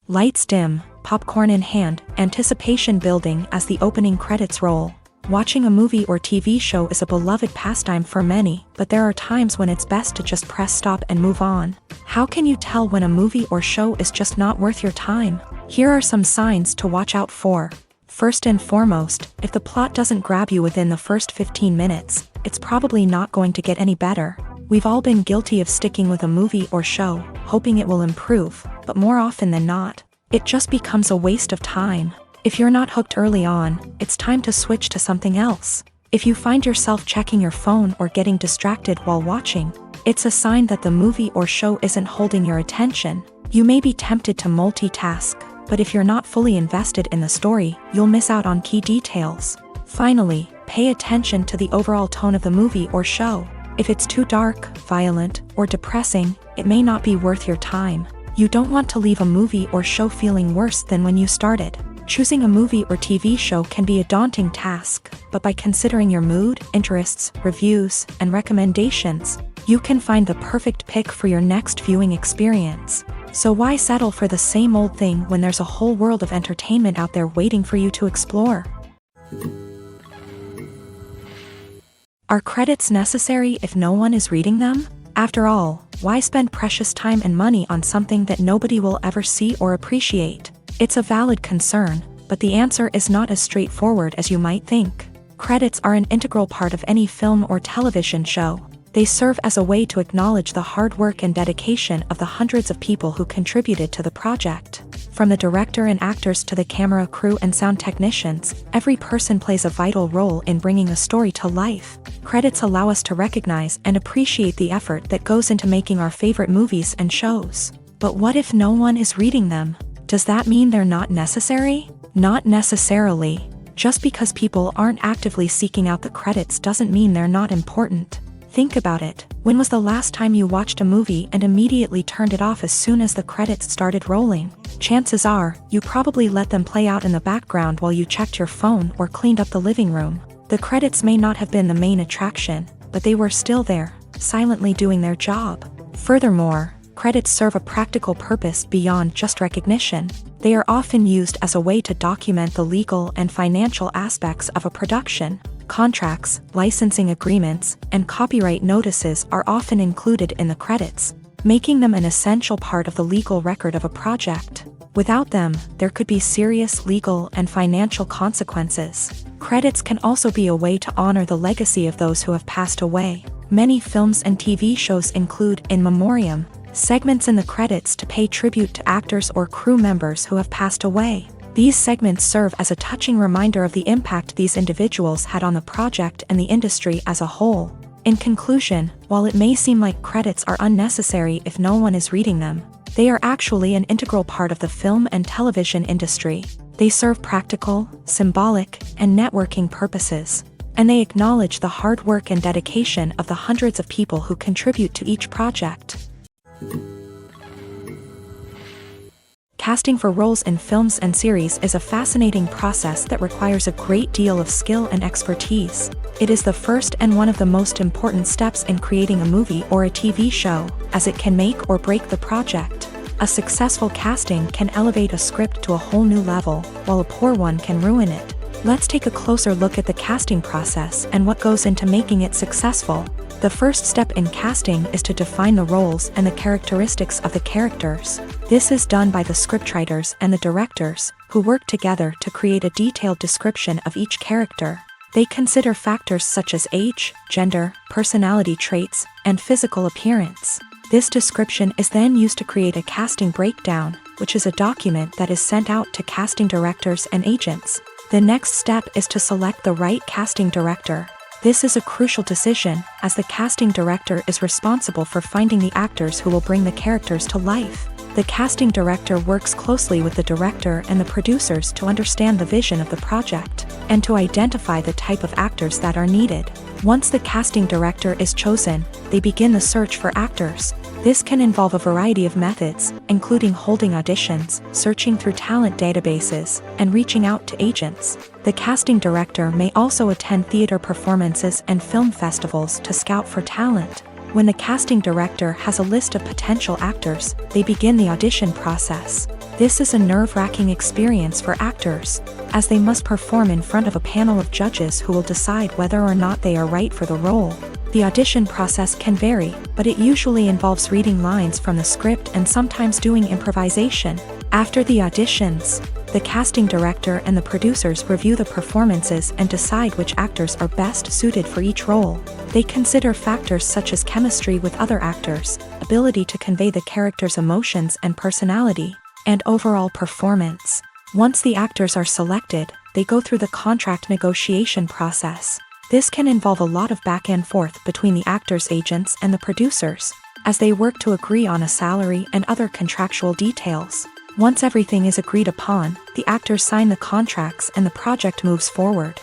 Lights dim, popcorn in hand, anticipation building as the opening credits roll. Watching a movie or TV show is a beloved pastime for many, but there are times when it's best to just press stop and move on. How can you tell when a movie or show is just not worth your time? Here are some signs to watch out for. First and foremost, if the plot doesn't grab you within the first 15 minutes, it's probably not going to get any better. We've all been guilty of sticking with a movie or show, hoping it will improve, but more often than not, it just becomes a waste of time. If you're not hooked early on, it's time to switch to something else. If you find yourself checking your phone or getting distracted while watching, it's a sign that the movie or show isn't holding your attention. You may be tempted to multitask, but if you're not fully invested in the story, you'll miss out on key details. Finally, pay attention to the overall tone of the movie or show. If it's too dark, violent, or depressing, it may not be worth your time. You don't want to leave a movie or show feeling worse than when you started. Choosing a movie or TV show can be a daunting task, but by considering your mood, interests, reviews, and recommendations, you can find the perfect pick for your next viewing experience. So why settle for the same old thing when there's a whole world of entertainment out there waiting for you to explore? Are credits necessary if no one is reading them? After all, why spend precious time and money on something that nobody will ever see or appreciate? It's a valid concern, but the answer is not as straightforward as you might think. Credits are an integral part of any film or television show. They serve as a way to acknowledge the hard work and dedication of the hundreds of people who contributed to the project. From the director and actors to the camera crew and sound technicians, every person plays a vital role in bringing a story to life. Credits allow us to recognize and appreciate the effort that goes into making our favorite movies and shows. But what if no one is reading them? Does that mean they're not necessary? Not necessarily. Just because people aren't actively seeking out the credits doesn't mean they're not important. Think about it. When was the last time you watched a movie and immediately turned it off as soon as the credits started rolling? chances are, you probably let them play out in the background while you checked your phone or cleaned up the living room. The credits may not have been the main attraction, but they were still there, silently doing their job. Furthermore, credits serve a practical purpose beyond just recognition. They are often used as a way to document the legal and financial aspects of a production. Contracts, licensing agreements, and copyright notices are often included in the credits, making them an essential part of the legal record of a project. Without them, there could be serious legal and financial consequences. Credits can also be a way to honor the legacy of those who have passed away. Many films and TV shows include in memoriam segments in the credits to pay tribute to actors or crew members who have passed away. These segments serve as a touching reminder of the impact these individuals had on the project and the industry as a whole. In conclusion, while it may seem like credits are unnecessary if no one is reading them, they are actually an integral part of the film and television industry. They serve practical, symbolic, and networking purposes, and they acknowledge the hard work and dedication of the hundreds of people who contribute to each project. Casting for roles in films and series is a fascinating process that requires a great deal of skill and expertise. It is the first and one of the most important steps in creating a movie or a TV show, as it can make or break the project. A successful casting can elevate a script to a whole new level, while a poor one can ruin it. Let's take a closer look at the casting process and what goes into making it successful. The first step in casting is to define the roles and the characteristics of the characters. This is done by the scriptwriters and the directors, who work together to create a detailed description of each character. They consider factors such as age, gender, personality traits, and physical appearance. This description is then used to create a casting breakdown, which is a document that is sent out to casting directors and agents. The next step is to select the right casting director. This is a crucial decision, as the casting director is responsible for finding the actors who will bring the characters to life. The casting director works closely with the director and the producers to understand the vision of the project, and to identify the type of actors that are needed. Once the casting director is chosen, they begin the search for actors. This can involve a variety of methods, including holding auditions, searching through talent databases, and reaching out to agents. The casting director may also attend theater performances and film festivals to scout for talent. When the casting director has a list of potential actors, they begin the audition process. This is a nerve-wracking experience for actors, as they must perform in front of a panel of judges who will decide whether or not they are right for the role. The audition process can vary, but it usually involves reading lines from the script and sometimes doing improvisation. After the auditions, the casting director and the producers review the performances and decide which actors are best suited for each role. They consider factors such as chemistry with other actors, ability to convey the character's emotions and personality, and overall performance. Once the actors are selected, they go through the contract negotiation process. This can involve a lot of back and forth between the actors' agents and the producers, as they work to agree on a salary and other contractual details. Once everything is agreed upon, the actors sign the contracts and the project moves forward.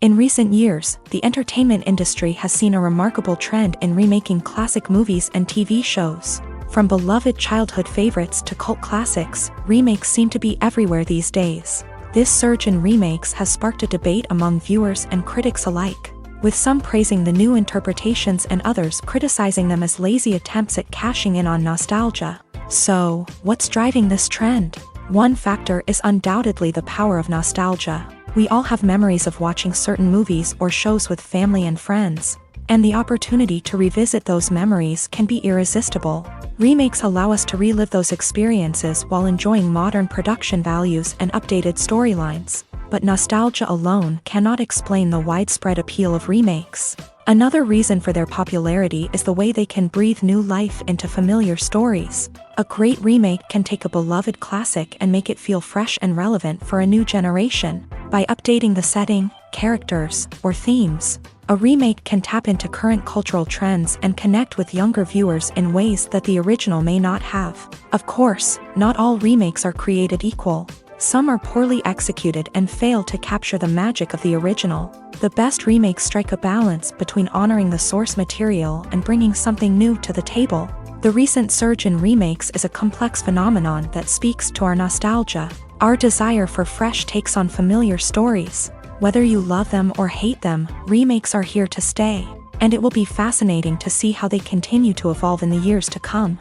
In recent years, the entertainment industry has seen a remarkable trend in remaking classic movies and TV shows. From beloved childhood favorites to cult classics, remakes seem to be everywhere these days. This surge in remakes has sparked a debate among viewers and critics alike, with some praising the new interpretations and others criticizing them as lazy attempts at cashing in on nostalgia. So, what's driving this trend? One factor is undoubtedly the power of nostalgia. We all have memories of watching certain movies or shows with family and friends, and the opportunity to revisit those memories can be irresistible. Remakes allow us to relive those experiences while enjoying modern production values and updated storylines. But nostalgia alone cannot explain the widespread appeal of remakes. Another reason for their popularity is the way they can breathe new life into familiar stories. A great remake can take a beloved classic and make it feel fresh and relevant for a new generation. By updating the setting, characters, or themes, a remake can tap into current cultural trends and connect with younger viewers in ways that the original may not have. Of course, not all remakes are created equal. Some are poorly executed and fail to capture the magic of the original. The best remakes strike a balance between honoring the source material and bringing something new to the table. The recent surge in remakes is a complex phenomenon that speaks to our nostalgia, our desire for fresh takes on familiar stories. Whether you love them or hate them, remakes are here to stay, and it will be fascinating to see how they continue to evolve in the years to come.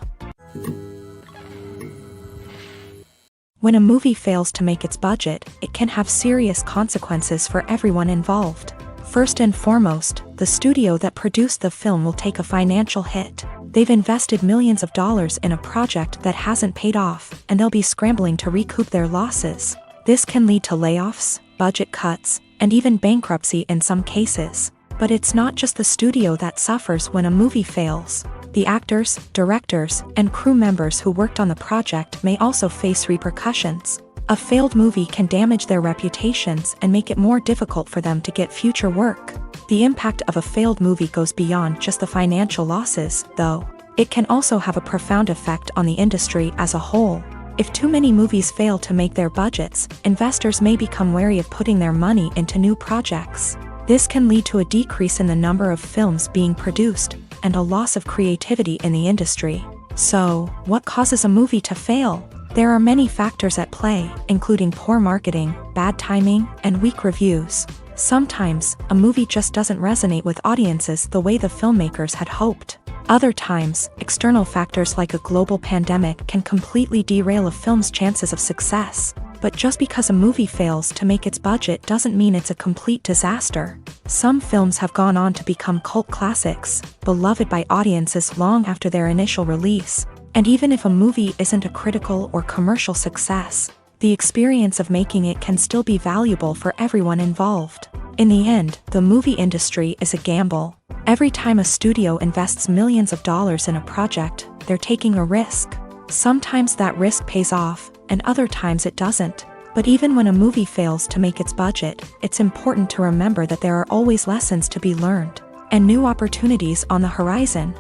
When a movie fails to make its budget, it can have serious consequences for everyone involved. First and foremost, the studio that produced the film will take a financial hit. They've invested millions of dollars in a project that hasn't paid off, and they'll be scrambling to recoup their losses. This can lead to layoffs, budget cuts, and even bankruptcy in some cases. But it's not just the studio that suffers when a movie fails. The actors, directors, and crew members who worked on the project may also face repercussions. A failed movie can damage their reputations and make it more difficult for them to get future work. The impact of a failed movie goes beyond just the financial losses, though. It can also have a profound effect on the industry as a whole. If too many movies fail to make their budgets, investors may become wary of putting their money into new projects. This can lead to a decrease in the number of films being produced, and a loss of creativity in the industry. So, what causes a movie to fail? There are many factors at play, including poor marketing, bad timing, and weak reviews. Sometimes, a movie just doesn't resonate with audiences the way the filmmakers had hoped. Other times, external factors like a global pandemic can completely derail a film's chances of success. But just because a movie fails to make its budget doesn't mean it's a complete disaster. Some films have gone on to become cult classics, beloved by audiences long after their initial release. And even if a movie isn't a critical or commercial success, the experience of making it can still be valuable for everyone involved. In the end, the movie industry is a gamble. Every time a studio invests millions of dollars in a project, they're taking a risk. Sometimes that risk pays off, and other times it doesn't. But even when a movie fails to make its budget, it's important to remember that there are always lessons to be learned, and new opportunities on the horizon.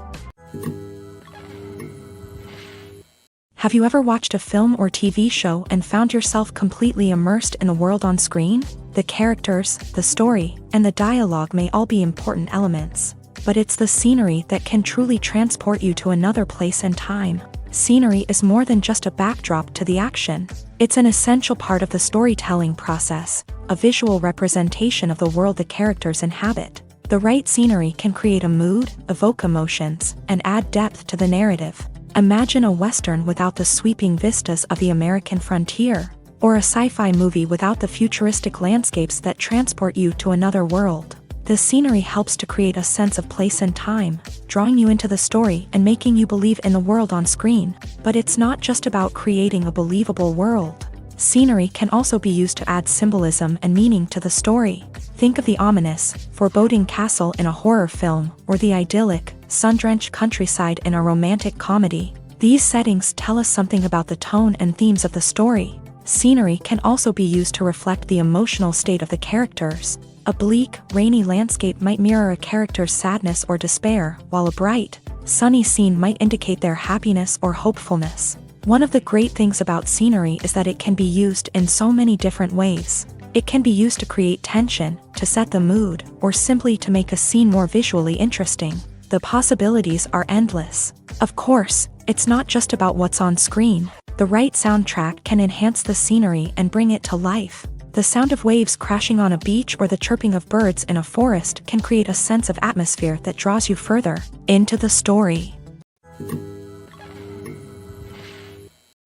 Have you ever watched a film or TV show and found yourself completely immersed in the world on screen? The characters, the story, and the dialogue may all be important elements, but it's the scenery that can truly transport you to another place and time. Scenery is more than just a backdrop to the action. It's an essential part of the storytelling process, a visual representation of the world the characters inhabit. The right scenery can create a mood, evoke emotions, and add depth to the narrative. Imagine a Western without the sweeping vistas of the American frontier, or a sci-fi movie without the futuristic landscapes that transport you to another world. The scenery helps to create a sense of place and time, drawing you into the story and making you believe in the world on screen. But it's not just about creating a believable world. Scenery can also be used to add symbolism and meaning to the story. Think of the ominous, foreboding castle in a horror film, or the idyllic, sun-drenched countryside in a romantic comedy. These settings tell us something about the tone and themes of the story. Scenery can also be used to reflect the emotional state of the characters. A bleak, rainy landscape might mirror a character's sadness or despair, while a bright, sunny scene might indicate their happiness or hopefulness. One of the great things about scenery is that it can be used in so many different ways. It can be used to create tension, to set the mood, or simply to make a scene more visually interesting. The possibilities are endless. Of course, it's not just about what's on screen. The right soundtrack can enhance the scenery and bring it to life. The sound of waves crashing on a beach or the chirping of birds in a forest can create a sense of atmosphere that draws you further into the story.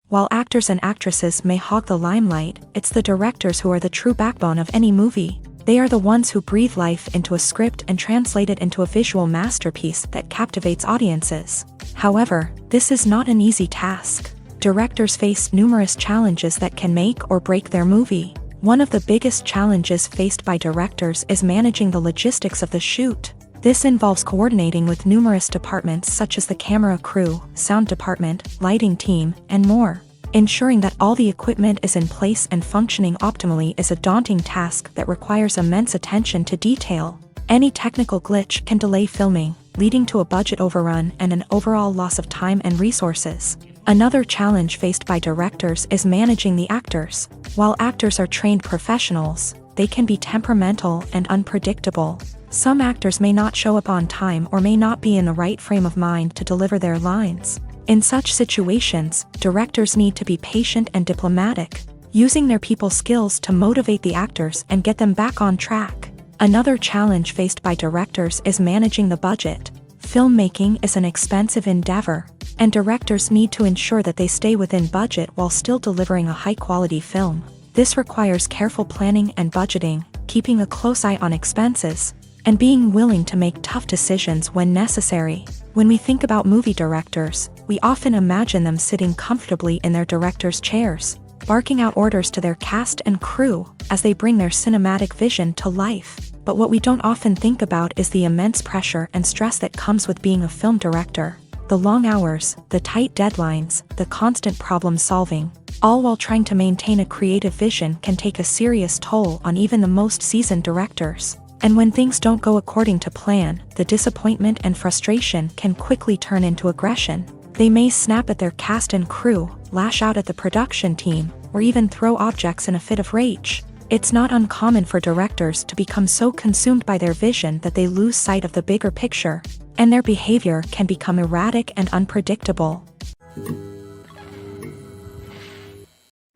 While actors and actresses may hog the limelight, it's the directors who are the true backbone of any movie. They are the ones who breathe life into a script and translate it into a visual masterpiece that captivates audiences. However, this is not an easy task. Directors face numerous challenges that can make or break their movie. One of the biggest challenges faced by directors is managing the logistics of the shoot. This involves coordinating with numerous departments such as the camera crew, sound department, lighting team, and more. Ensuring that all the equipment is in place and functioning optimally is a daunting task that requires immense attention to detail. Any technical glitch can delay filming, leading to a budget overrun and an overall loss of time and resources. Another challenge faced by directors is managing the actors. While actors are trained professionals, they can be temperamental and unpredictable. Some actors may not show up on time or may not be in the right frame of mind to deliver their lines. In such situations, directors need to be patient and diplomatic, using their people skills to motivate the actors and get them back on track. Another challenge faced by directors is managing the budget. Filmmaking is an expensive endeavor, and directors need to ensure that they stay within budget while still delivering a high-quality film. This requires careful planning and budgeting, keeping a close eye on expenses, and being willing to make tough decisions when necessary. When we think about movie directors, we often imagine them sitting comfortably in their director's chairs, barking out orders to their cast and crew as they bring their cinematic vision to life. But what we don't often think about is the immense pressure and stress that comes with being a film director. The long hours, the tight deadlines, the constant problem solving, all while trying to maintain a creative vision can take a serious toll on even the most seasoned directors. And when things don't go according to plan, the disappointment and frustration can quickly turn into aggression. They may snap at their cast and crew, lash out at the production team, or even throw objects in a fit of rage. It's not uncommon for directors to become so consumed by their vision that they lose sight of the bigger picture, and their behavior can become erratic and unpredictable.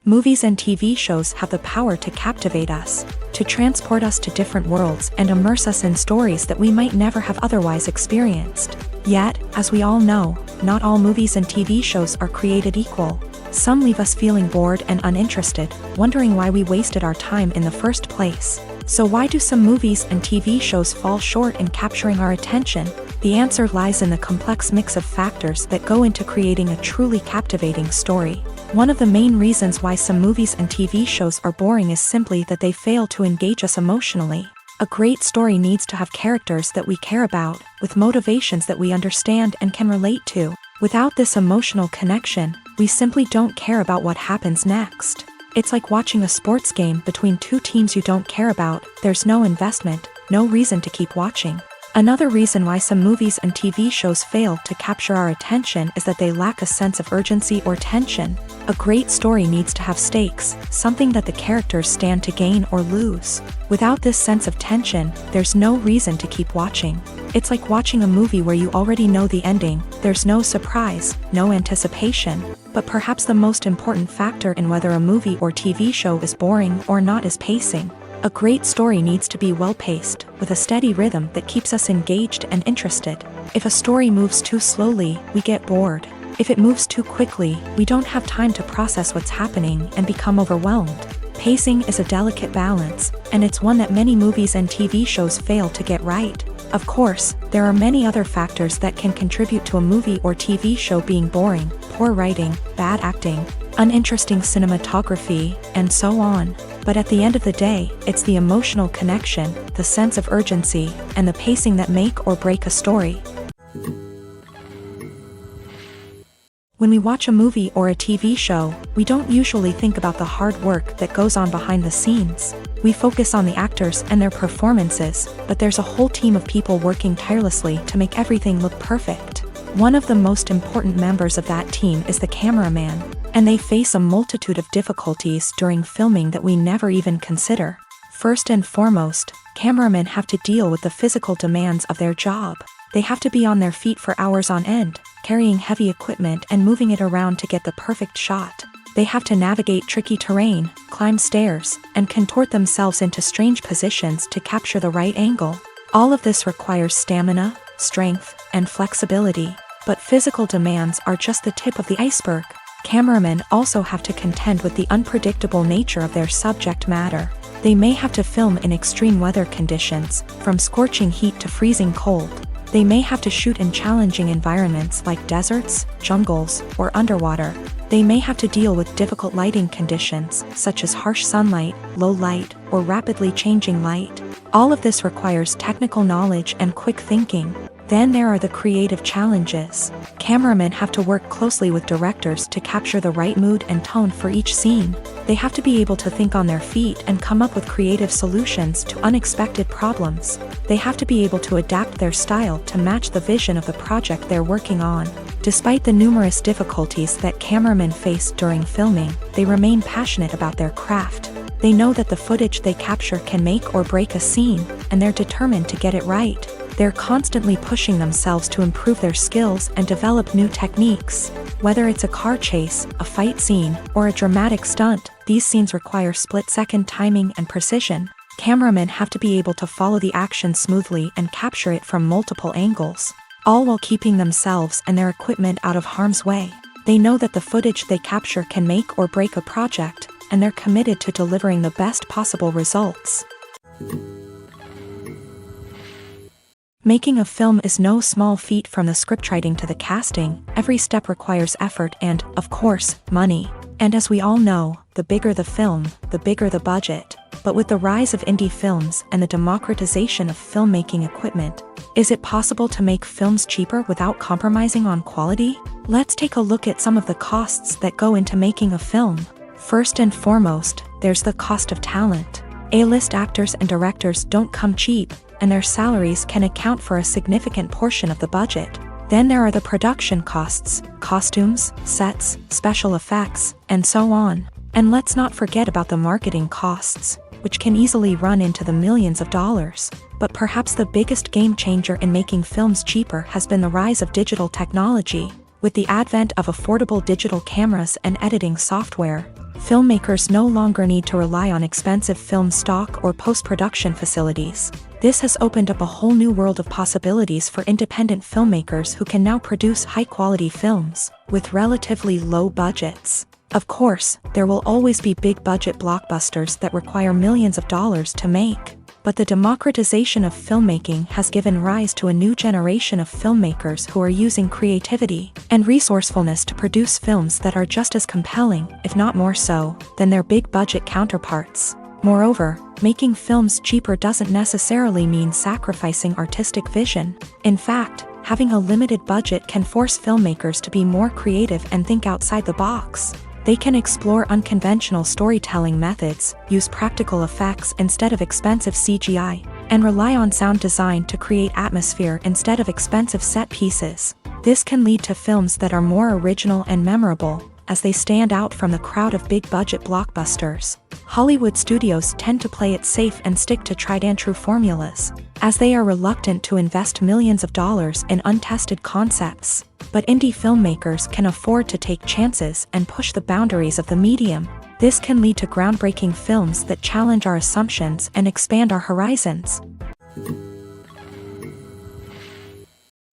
Movies and TV shows have the power to captivate us, to transport us to different worlds and immerse us in stories that we might never have otherwise experienced. Yet, as we all know, not all movies and TV shows are created equal. Some leave us feeling bored and uninterested, wondering why we wasted our time in the first place. So why do some movies and TV shows fall short in capturing our attention? The answer lies in the complex mix of factors that go into creating a truly captivating story. One of the main reasons why some movies and TV shows are boring is simply that they fail to engage us emotionally. A great story needs to have characters that we care about, with motivations that we understand and can relate to. Without this emotional connection, we simply don't care about what happens next. It's like watching a sports game between two teams you don't care about. There's no investment, no reason to keep watching. Another reason why some movies and TV shows fail to capture our attention is that they lack a sense of urgency or tension. A great story needs to have stakes, something that the characters stand to gain or lose. Without this sense of tension, there's no reason to keep watching. It's like watching a movie where you already know the ending. There's no surprise, no anticipation. But perhaps the most important factor in whether a movie or TV show is boring or not is pacing. A great story needs to be well-paced, with a steady rhythm that keeps us engaged and interested. If a story moves too slowly, we get bored. If it moves too quickly, we don't have time to process what's happening and become overwhelmed. Pacing is a delicate balance, and it's one that many movies and TV shows fail to get right. Of course, there are many other factors that can contribute to a movie or TV show being boring: poor writing, bad acting, uninteresting cinematography, and so on. But at the end of the day, it's the emotional connection, the sense of urgency, and the pacing that make or break a story. When we watch a movie or a TV show, we don't usually think about the hard work that goes on behind the scenes. We focus on the actors and their performances, but there's a whole team of people working tirelessly to make everything look perfect. One of the most important members of that team is the cameraman, and they face a multitude of difficulties during filming that we never even consider. First and foremost, cameramen have to deal with the physical demands of their job. They have to be on their feet for hours on end, carrying heavy equipment and moving it around to get the perfect shot. They have to navigate tricky terrain, climb stairs, and contort themselves into strange positions to capture the right angle. All of this requires stamina, strength, and flexibility. But physical demands are just the tip of the iceberg. Cameramen also have to contend with the unpredictable nature of their subject matter. They may have to film in extreme weather conditions, from scorching heat to freezing cold. They may have to shoot in challenging environments like deserts, jungles, or underwater. They may have to deal with difficult lighting conditions, such as harsh sunlight, low light, or rapidly changing light. All of this requires technical knowledge and quick thinking. Then there are the creative challenges. Cameramen have to work closely with directors to capture the right mood and tone for each scene. They have to be able to think on their feet and come up with creative solutions to unexpected problems. They have to be able to adapt their style to match the vision of the project they're working on. Despite the numerous difficulties that cameramen face during filming, they remain passionate about their craft. They know that the footage they capture can make or break a scene, and they're determined to get it right. They're constantly pushing themselves to improve their skills and develop new techniques. Whether it's a car chase, a fight scene, or a dramatic stunt, these scenes require split-second timing and precision. Cameramen have to be able to follow the action smoothly and capture it from multiple angles, all while keeping themselves and their equipment out of harm's way. They know that the footage they capture can make or break a project, and they're committed to delivering the best possible results. Making a film is no small feat. From the scriptwriting to the casting, every step requires effort and, of course, money. And as we all know, the bigger the film, the bigger the budget. But with the rise of indie films and the democratization of filmmaking equipment, is it possible to make films cheaper without compromising on quality? Let's take a look at some of the costs that go into making a film. First and foremost, there's the cost of talent. A-list actors and directors don't come cheap, and their salaries can account for a significant portion of the budget. Then there are the production costs, costumes, sets, special effects, and so on. And let's not forget about the marketing costs, which can easily run into the millions of dollars. But perhaps the biggest game changer in making films cheaper has been the rise of digital technology. With the advent of affordable digital cameras and editing software, filmmakers no longer need to rely on expensive film stock or post-production facilities. This has opened up a whole new world of possibilities for independent filmmakers who can now produce high-quality films with relatively low budgets. Of course, there will always be big-budget blockbusters that require millions of dollars to make. But the democratization of filmmaking has given rise to a new generation of filmmakers who are using creativity and resourcefulness to produce films that are just as compelling, if not more so, than their big-budget counterparts. Moreover, making films cheaper doesn't necessarily mean sacrificing artistic vision. In fact, having a limited budget can force filmmakers to be more creative and think outside the box. They can explore unconventional storytelling methods, use practical effects instead of expensive CGI, and rely on sound design to create atmosphere instead of expensive set pieces. This can lead to films that are more original and memorable, as they stand out from the crowd of big-budget blockbusters. Hollywood studios tend to play it safe and stick to tried-and-true formulas, as they are reluctant to invest millions of dollars in untested concepts. But indie filmmakers can afford to take chances and push the boundaries of the medium. This can lead to groundbreaking films that challenge our assumptions and expand our horizons.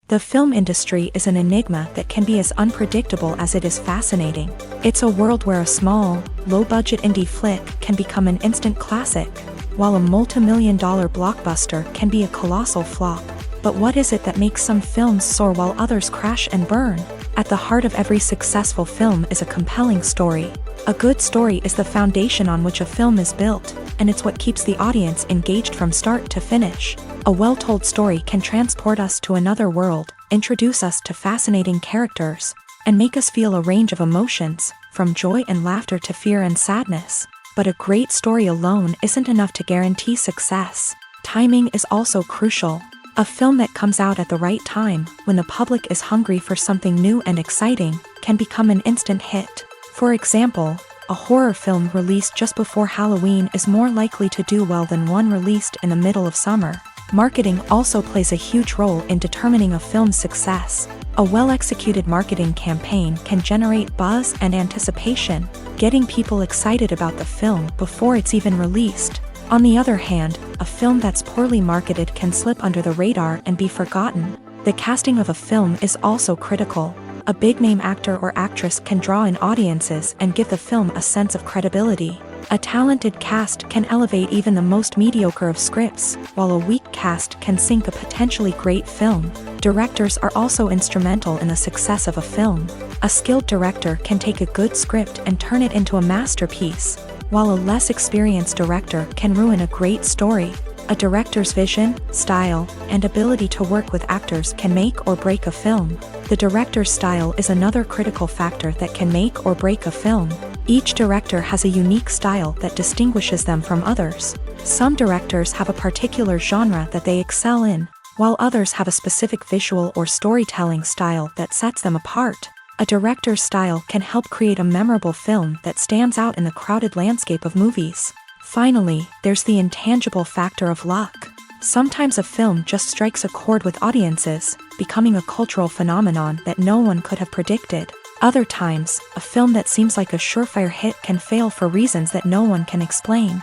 The film industry is an enigma that can be as unpredictable as it is fascinating. It's a world where a small, low-budget indie flick can become an instant classic, while a multi-million-dollar blockbuster can be a colossal flop. But what is it that makes some films soar while others crash and burn? At the heart of every successful film is a compelling story. A good story is the foundation on which a film is built, and it's what keeps the audience engaged from start to finish. A well-told story can transport us to another world, introduce us to fascinating characters, and make us feel a range of emotions, from joy and laughter to fear and sadness. But a great story alone isn't enough to guarantee success. Timing is also crucial. A film that comes out at the right time, when the public is hungry for something new and exciting, can become an instant hit. For example, a horror film released just before Halloween is more likely to do well than one released in the middle of summer. Marketing also plays a huge role in determining a film's success. A well-executed marketing campaign can generate buzz and anticipation, getting people excited about the film before it's even released. On the other hand, a film that's poorly marketed can slip under the radar and be forgotten. The casting of a film is also critical. A big-name actor or actress can draw in audiences and give the film a sense of credibility. A talented cast can elevate even the most mediocre of scripts, while a weak cast can sink a potentially great film. Directors are also instrumental in the success of a film. A skilled director can take a good script and turn it into a masterpiece, while a less experienced director can ruin a great story. A director's vision, style, and ability to work with actors can make or break a film. The director's style is another critical factor that can make or break a film. Each director has a unique style that distinguishes them from others. Some directors have a particular genre that they excel in, while others have a specific visual or storytelling style that sets them apart. A director's style can help create a memorable film that stands out in the crowded landscape of movies. Finally, there's the intangible factor of luck. Sometimes a film just strikes a chord with audiences, becoming a cultural phenomenon that no one could have predicted. Other times, a film that seems like a surefire hit can fail for reasons that no one can explain.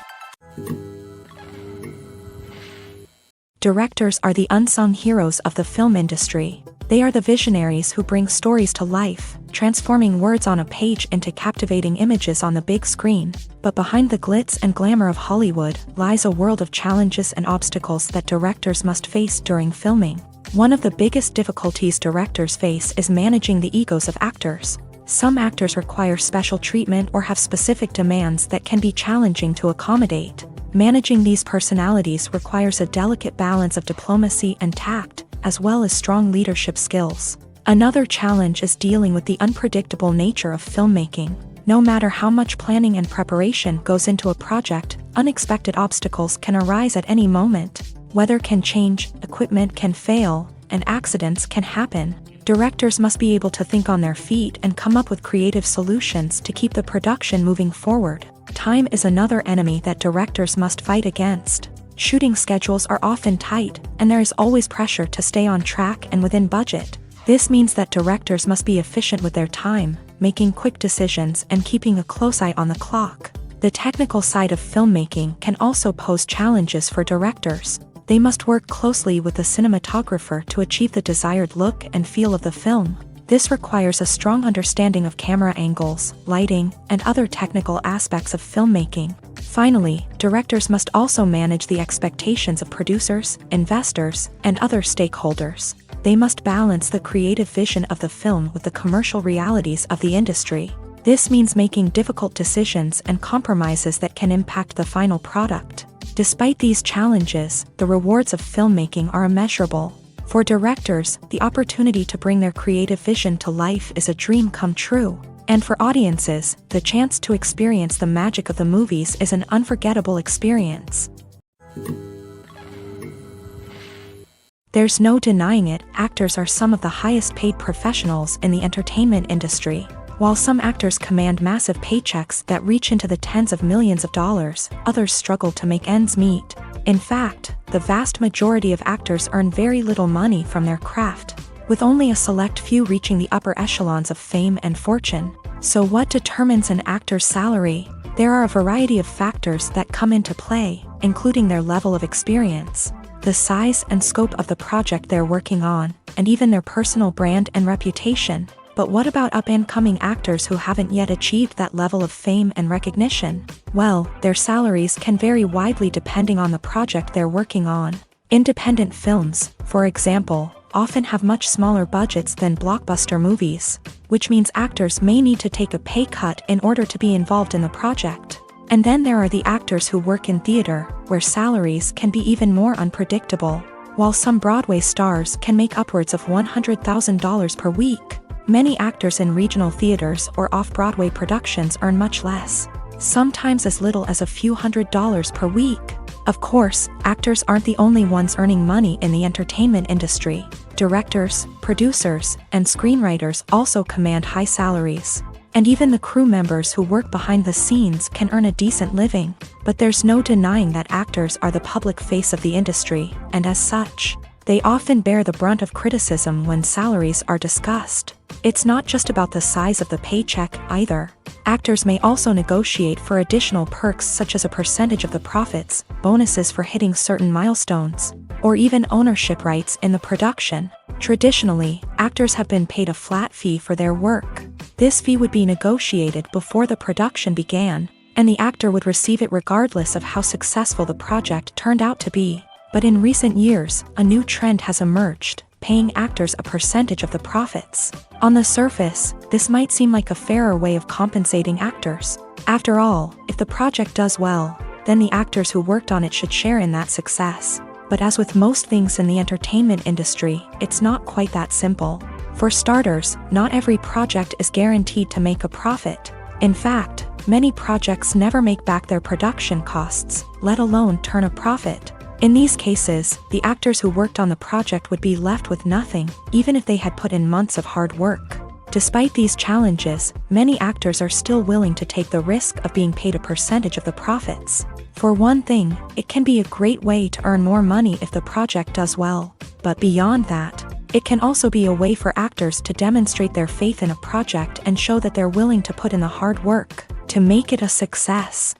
Directors are the unsung heroes of the film industry. They are the visionaries who bring stories to life, transforming words on a page into captivating images on the big screen. But behind the glitz and glamour of Hollywood lies a world of challenges and obstacles that directors must face during filming. One of the biggest difficulties directors face is managing the egos of actors. Some actors require special treatment or have specific demands that can be challenging to accommodate. Managing these personalities requires a delicate balance of diplomacy and tact, as well as strong leadership skills. Another challenge is dealing with the unpredictable nature of filmmaking. No matter how much planning and preparation goes into a project, unexpected obstacles can arise at any moment. Weather can change, equipment can fail, and accidents can happen. Directors must be able to think on their feet and come up with creative solutions to keep the production moving forward. Time is another enemy that directors must fight against. Shooting schedules are often tight, and there is always pressure to stay on track and within budget. This means that directors must be efficient with their time, making quick decisions and keeping a close eye on the clock. The technical side of filmmaking can also pose challenges for directors. They must work closely with the cinematographer to achieve the desired look and feel of the film. This requires a strong understanding of camera angles, lighting, and other technical aspects of filmmaking. Finally, directors must also manage the expectations of producers, investors, and other stakeholders. They must balance the creative vision of the film with the commercial realities of the industry. This means making difficult decisions and compromises that can impact the final product. Despite these challenges, the rewards of filmmaking are immeasurable. For directors, the opportunity to bring their creative vision to life is a dream come true. And for audiences, the chance to experience the magic of the movies is an unforgettable experience. There's no denying it, actors are some of the highest paid professionals in the entertainment industry. While some actors command massive paychecks that reach into the tens of millions of dollars, others struggle to make ends meet. In fact, the vast majority of actors earn very little money from their craft, with only a select few reaching the upper echelons of fame and fortune. So what determines an actor's salary? There are a variety of factors that come into play, including their level of experience, the size and scope of the project they're working on, and even their personal brand and reputation. But what about up-and-coming actors who haven't yet achieved that level of fame and recognition? Well, their salaries can vary widely depending on the project they're working on. Independent films, for example, often have much smaller budgets than blockbuster movies, which means actors may need to take a pay cut in order to be involved in the project. And then there are the actors who work in theater, where salaries can be even more unpredictable. While some Broadway stars can make upwards of $100,000 per week, many actors in regional theaters or off-Broadway productions earn much less, sometimes as little as a few $100s per week. Of course, actors aren't the only ones earning money in the entertainment industry. Directors, producers, and screenwriters also command high salaries. And even the crew members who work behind the scenes can earn a decent living. But there's no denying that actors are the public face of the industry, and as such, they often bear the brunt of criticism when salaries are discussed. It's not just about the size of the paycheck, either. Actors may also negotiate for additional perks such as a percentage of the profits, bonuses for hitting certain milestones, or even ownership rights in the production. Traditionally, actors have been paid a flat fee for their work. This fee would be negotiated before the production began, and the actor would receive it regardless of how successful the project turned out to be. But in recent years, a new trend has emerged, paying actors a percentage of the profits. On the surface, this might seem like a fairer way of compensating actors. After all, if the project does well, then the actors who worked on it should share in that success. But as with most things in the entertainment industry, it's not quite that simple. For starters, not every project is guaranteed to make a profit. In fact, many projects never make back their production costs, let alone turn a profit. In these cases, the actors who worked on the project would be left with nothing, even if they had put in months of hard work. Despite these challenges, many actors are still willing to take the risk of being paid a percentage of the profits. For one thing, it can be a great way to earn more money if the project does well. But beyond that, it can also be a way for actors to demonstrate their faith in a project and show that they're willing to put in the hard work to make it a success.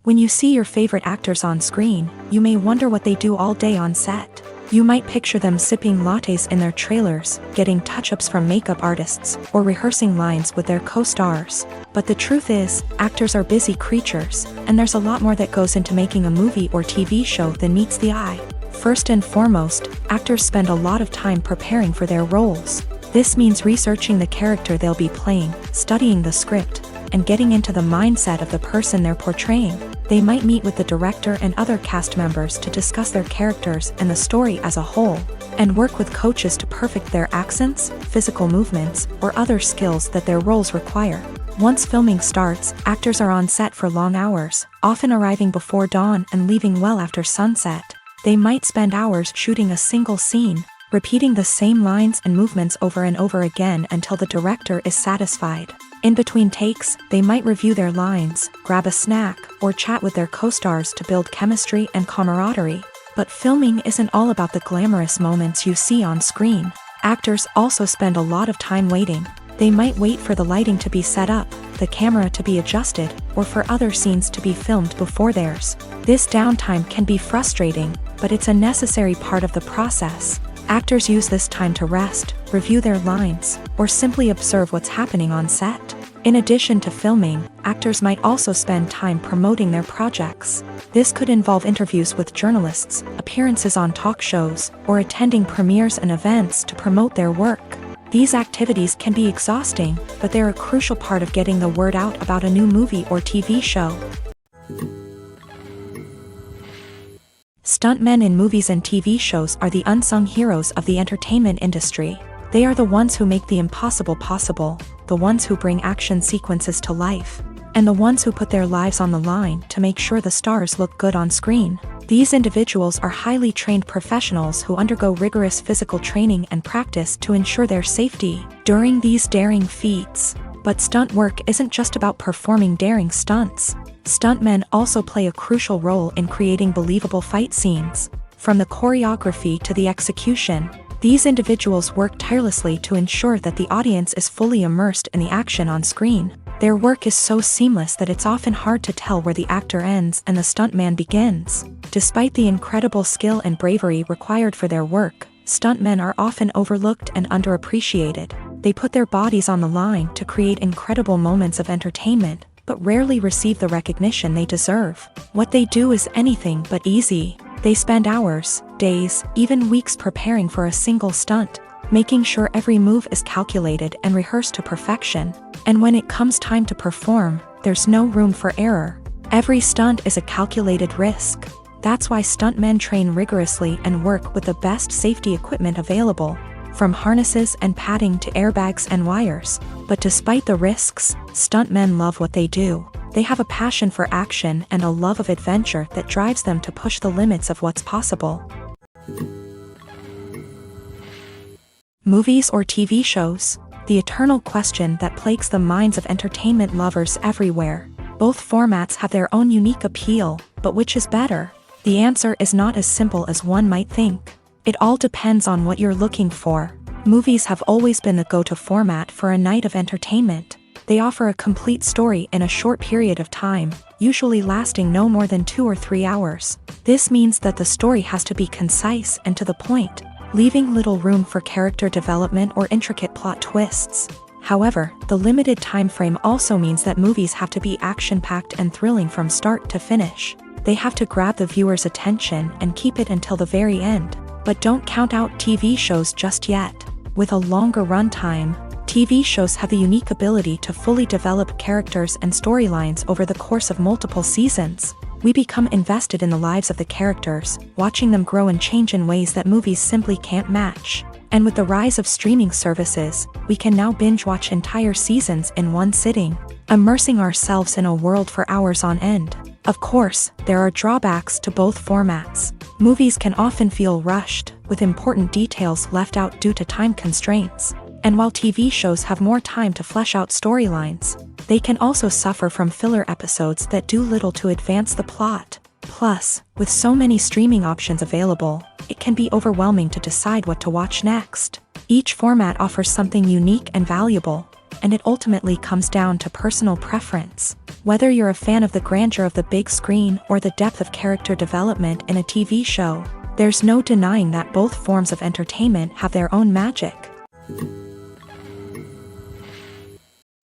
When you see your favorite actors on screen, you may wonder what they do all day on set. You might picture them sipping lattes in their trailers, getting touch-ups from makeup artists, or rehearsing lines with their co-stars. But the truth is, actors are busy creatures, and there's a lot more that goes into making a movie or TV show than meets the eye. First and foremost, actors spend a lot of time preparing for their roles. This means researching the character they'll be playing, studying the script, and getting into the mindset of the person they're portraying. They might meet with the director and other cast members to discuss their characters and the story as a whole, and work with coaches to perfect their accents, physical movements, or other skills that their roles require. Once filming starts, actors are on set for long hours, often arriving before dawn and leaving well after sunset. They might spend hours shooting a single scene, repeating the same lines and movements over and over again until the director is satisfied. In between takes, they might review their lines, grab a snack, or chat with their co-stars to build chemistry and camaraderie. But filming isn't all about the glamorous moments you see on screen. Actors also spend a lot of time waiting. They might wait for the lighting to be set up, the camera to be adjusted, or for other scenes to be filmed before theirs. This downtime can be frustrating, but it's a necessary part of the process. Actors use this time to rest, review their lines, or simply observe what's happening on set. In addition to filming, actors might also spend time promoting their projects. This could involve interviews with journalists, appearances on talk shows, or attending premieres and events to promote their work. These activities can be exhausting, but they're a crucial part of getting the word out about a new movie or TV show. Stuntmen in movies and TV shows are the unsung heroes of the entertainment industry. They are the ones who make the impossible possible, the ones who bring action sequences to life, and the ones who put their lives on the line to make sure the stars look good on screen. These individuals are highly trained professionals who undergo rigorous physical training and practice to ensure their safety during these daring feats. But stunt work isn't just about performing daring stunts. Stuntmen also play a crucial role in creating believable fight scenes. From the choreography to the execution, these individuals work tirelessly to ensure that the audience is fully immersed in the action on screen. Their work is so seamless that it's often hard to tell where the actor ends and the stuntman begins. Despite the incredible skill and bravery required for their work, stuntmen are often overlooked and underappreciated. They put their bodies on the line to create incredible moments of entertainment, but rarely receive the recognition they deserve. What they do is anything but easy. They spend hours, days, even weeks preparing for a single stunt, making sure every move is calculated and rehearsed to perfection. And when it comes time to perform, there's no room for error. Every stunt is a calculated risk. That's why stuntmen train rigorously and work with the best safety equipment available, from harnesses and padding to airbags and wires. But despite the risks, stuntmen love what they do. They have a passion for action and a love of adventure that drives them to push the limits of what's possible. Movies or TV shows? The eternal question that plagues the minds of entertainment lovers everywhere. Both formats have their own unique appeal, but which is better? The answer is not as simple as one might think. It all depends on what you're looking for. Movies have always been the go-to format for a night of entertainment. They offer a complete story in a short period of time, usually lasting no more than 2 or 3 hours. This means that the story has to be concise and to the point, leaving little room for character development or intricate plot twists. However, the limited time frame also means that movies have to be action-packed and thrilling from start to finish. They have to grab the viewer's attention and keep it until the very end. But don't count out TV shows just yet. With a longer runtime, TV shows have the unique ability to fully develop characters and storylines over the course of multiple seasons. We become invested in the lives of the characters, watching them grow and change in ways that movies simply can't match. And with the rise of streaming services, we can now binge-watch entire seasons in one sitting, immersing ourselves in a world for hours on end. Of course, there are drawbacks to both formats. Movies can often feel rushed, with important details left out due to time constraints. And while TV shows have more time to flesh out storylines, they can also suffer from filler episodes that do little to advance the plot. Plus, with so many streaming options available, it can be overwhelming to decide what to watch next. Each format offers something unique and valuable, and it ultimately comes down to personal preference. Whether you're a fan of the grandeur of the big screen or the depth of character development in a TV show, there's no denying that both forms of entertainment have their own magic.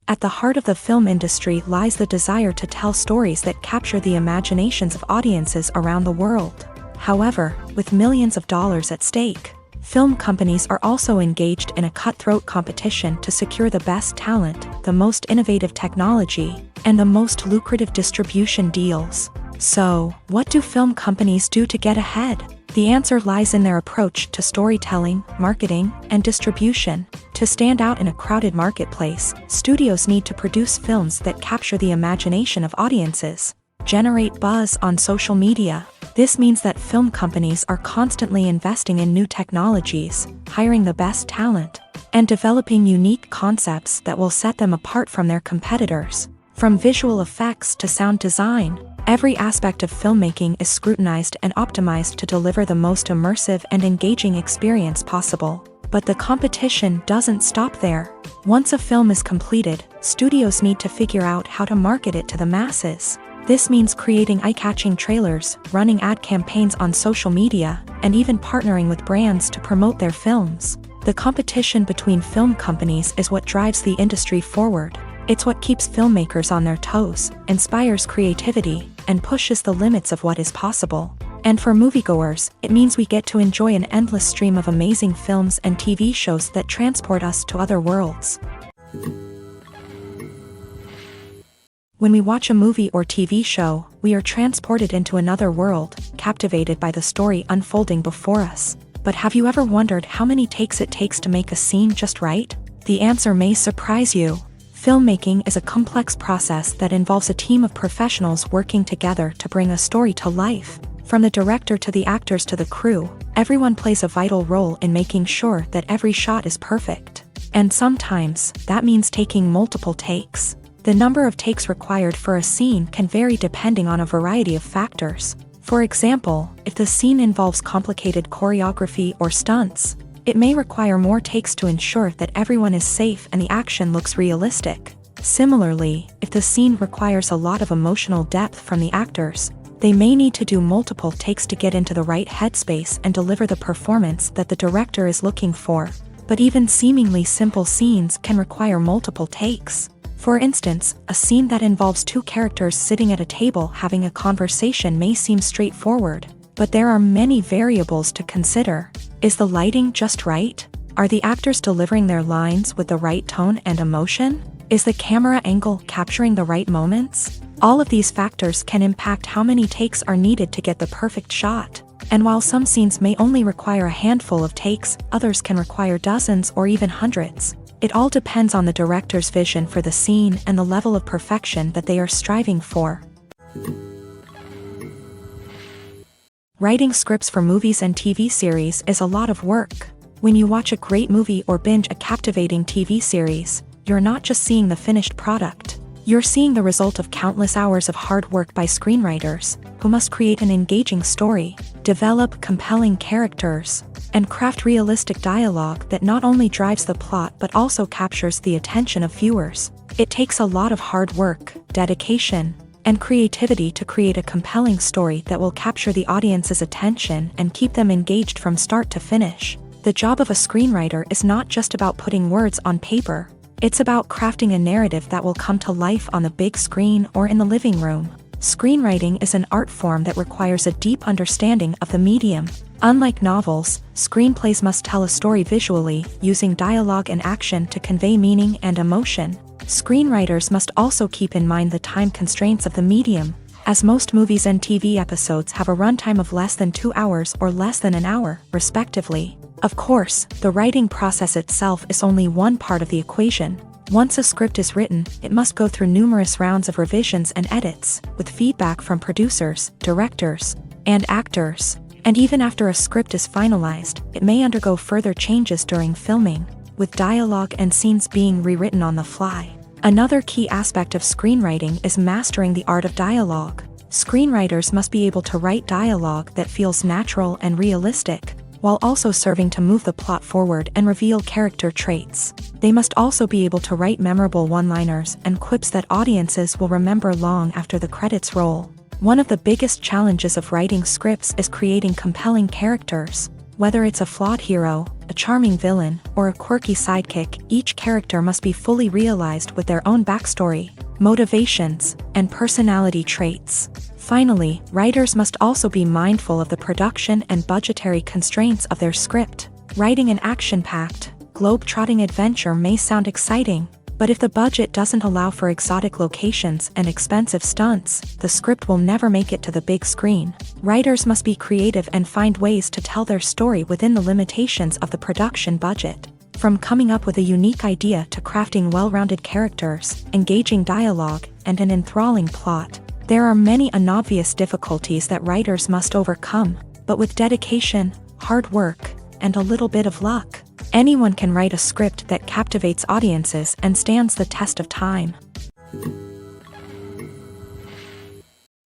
At the heart of the film industry lies the desire to tell stories that capture the imaginations of audiences around the world. However, with millions of dollars at stake, film companies are also engaged in a cutthroat competition to secure the best talent, the most innovative technology, and the most lucrative distribution deals. So, what do film companies do to get ahead? The answer lies in their approach to storytelling, marketing, and distribution. To stand out in a crowded marketplace, studios need to produce films that capture the imagination of audiences, generate buzz on social media. This means that film companies are constantly investing in new technologies, hiring the best talent, and developing unique concepts that will set them apart from their competitors. From visual effects to sound design, every aspect of filmmaking is scrutinized and optimized to deliver the most immersive and engaging experience possible. But the competition doesn't stop there. Once a film is completed, studios need to figure out how to market it to the masses. This means creating eye-catching trailers, running ad campaigns on social media, and even partnering with brands to promote their films. The competition between film companies is what drives the industry forward. It's what keeps filmmakers on their toes, inspires creativity, and pushes the limits of what is possible. And for moviegoers, it means we get to enjoy an endless stream of amazing films and TV shows that transport us to other worlds. When we watch a movie or TV show, we are transported into another world, captivated by the story unfolding before us. But have you ever wondered how many takes it takes to make a scene just right? The answer may surprise you. Filmmaking is a complex process that involves a team of professionals working together to bring a story to life. From the director to the actors to the crew, everyone plays a vital role in making sure that every shot is perfect. And sometimes, that means taking multiple takes. The number of takes required for a scene can vary depending on a variety of factors. For example, if the scene involves complicated choreography or stunts, it may require more takes to ensure that everyone is safe and the action looks realistic. Similarly, if the scene requires a lot of emotional depth from the actors, they may need to do multiple takes to get into the right headspace and deliver the performance that the director is looking for. But even seemingly simple scenes can require multiple takes. For instance, a scene that involves two characters sitting at a table having a conversation may seem straightforward, but there are many variables to consider. Is the lighting just right? Are the actors delivering their lines with the right tone and emotion? Is the camera angle capturing the right moments? All of these factors can impact how many takes are needed to get the perfect shot. And while some scenes may only require a handful of takes, others can require dozens or even hundreds. It all depends on the director's vision for the scene and the level of perfection that they are striving for. Writing scripts for movies and TV series is a lot of work. When you watch a great movie or binge a captivating TV series, you're not just seeing the finished product. You're seeing the result of countless hours of hard work by screenwriters, who must create an engaging story, develop compelling characters, and craft realistic dialogue that not only drives the plot but also captures the attention of viewers. It takes a lot of hard work, dedication, and creativity to create a compelling story that will capture the audience's attention and keep them engaged from start to finish. The job of a screenwriter is not just about putting words on paper. It's about crafting a narrative that will come to life on the big screen or in the living room. Screenwriting is an art form that requires a deep understanding of the medium. Unlike novels, screenplays must tell a story visually, using dialogue and action to convey meaning and emotion. Screenwriters must also keep in mind the time constraints of the medium, as most movies and TV episodes have a runtime of less than 2 hours or less than an hour, respectively. Of course, the writing process itself is only one part of the equation. Once a script is written, it must go through numerous rounds of revisions and edits, with feedback from producers, directors, and actors. And even after a script is finalized, it may undergo further changes during filming, with dialogue and scenes being rewritten on the fly. Another key aspect of screenwriting is mastering the art of dialogue. Screenwriters must be able to write dialogue that feels natural and realistic, while also serving to move the plot forward and reveal character traits. They must also be able to write memorable one-liners and quips that audiences will remember long after the credits roll. One of the biggest challenges of writing scripts is creating compelling characters. Whether it's a flawed hero, a charming villain, or a quirky sidekick, each character must be fully realized with their own backstory, motivations, and personality traits. Finally, writers must also be mindful of the production and budgetary constraints of their script. Writing an action-packed, globe-trotting adventure may sound exciting, but if the budget doesn't allow for exotic locations and expensive stunts, the script will never make it to the big screen. Writers must be creative and find ways to tell their story within the limitations of the production budget. From coming up with a unique idea to crafting well-rounded characters, engaging dialogue, and an enthralling plot, there are many unobvious difficulties that writers must overcome, but with dedication, hard work, and a little bit of luck, anyone can write a script that captivates audiences and stands the test of time.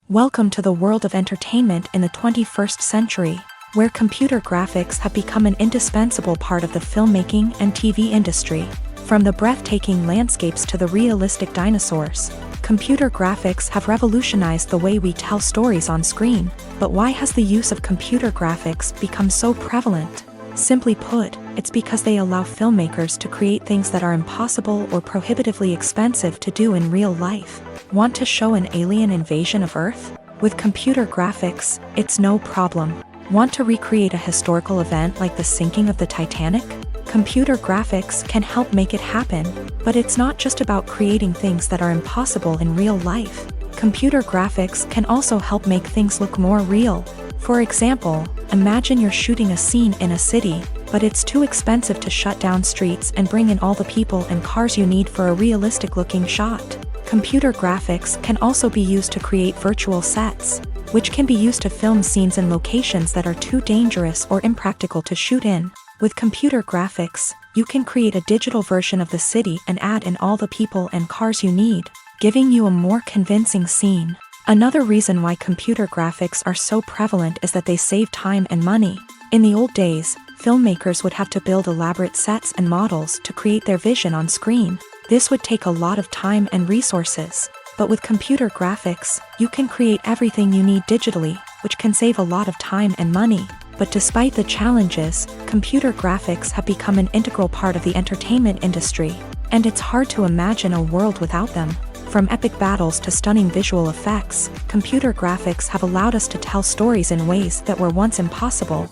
Welcome to the world of entertainment in the 21st century, where computer graphics have become an indispensable part of the filmmaking and TV industry. From the breathtaking landscapes to the realistic dinosaurs, computer graphics have revolutionized the way we tell stories on screen. But why has the use of computer graphics become so prevalent? Simply put, it's because they allow filmmakers to create things that are impossible or prohibitively expensive to do in real life. Want to show an alien invasion of Earth? With computer graphics, it's no problem. Want to recreate a historical event like the sinking of the Titanic? Computer graphics can help make it happen, but it's not just about creating things that are impossible in real life. Computer graphics can also help make things look more real. For example, imagine you're shooting a scene in a city, but it's too expensive to shut down streets and bring in all the people and cars you need for a realistic-looking shot. Computer graphics can also be used to create virtual sets, which can be used to film scenes in locations that are too dangerous or impractical to shoot in. With computer graphics, you can create a digital version of the city and add in all the people and cars you need, giving you a more convincing scene. Another reason why computer graphics are so prevalent is that they save time and money. In the old days, filmmakers would have to build elaborate sets and models to create their vision on screen. This would take a lot of time and resources. But with computer graphics, you can create everything you need digitally, which can save a lot of time and money. But despite the challenges, computer graphics have become an integral part of the entertainment industry, and it's hard to imagine a world without them. From epic battles to stunning visual effects, computer graphics have allowed us to tell stories in ways that were once impossible.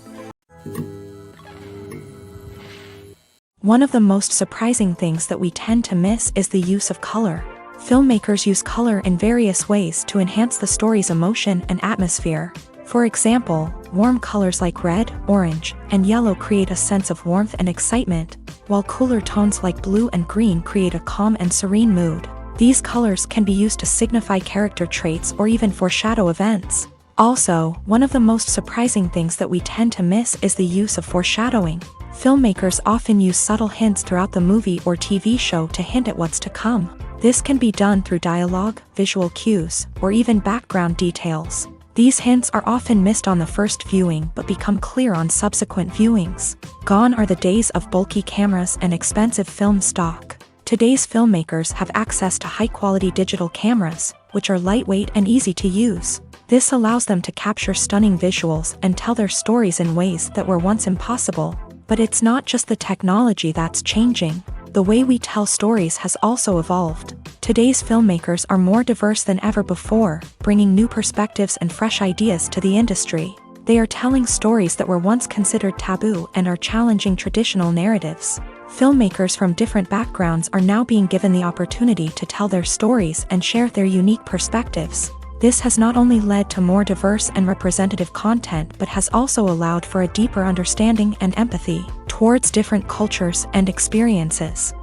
One of the most surprising things that we tend to miss is the use of color. Filmmakers use color in various ways to enhance the story's emotion and atmosphere. For example, warm colors like red, orange, and yellow create a sense of warmth and excitement, while cooler tones like blue and green create a calm and serene mood. These colors can be used to signify character traits or even foreshadow events. Also, one of the most surprising things that we tend to miss is the use of foreshadowing. Filmmakers often use subtle hints throughout the movie or TV show to hint at what's to come. This can be done through dialogue, visual cues, or even background details. These hints are often missed on the first viewing but become clear on subsequent viewings. Gone are the days of bulky cameras and expensive film stock. Today's filmmakers have access to high-quality digital cameras, which are lightweight and easy to use. This allows them to capture stunning visuals and tell their stories in ways that were once impossible. But it's not just the technology that's changing. The way we tell stories has also evolved. Today's filmmakers are more diverse than ever before, bringing new perspectives and fresh ideas to the industry. They are telling stories that were once considered taboo and are challenging traditional narratives. Filmmakers from different backgrounds are now being given the opportunity to tell their stories and share their unique perspectives. This has not only led to more diverse and representative content but has also allowed for a deeper understanding and empathy towards different cultures and experiences.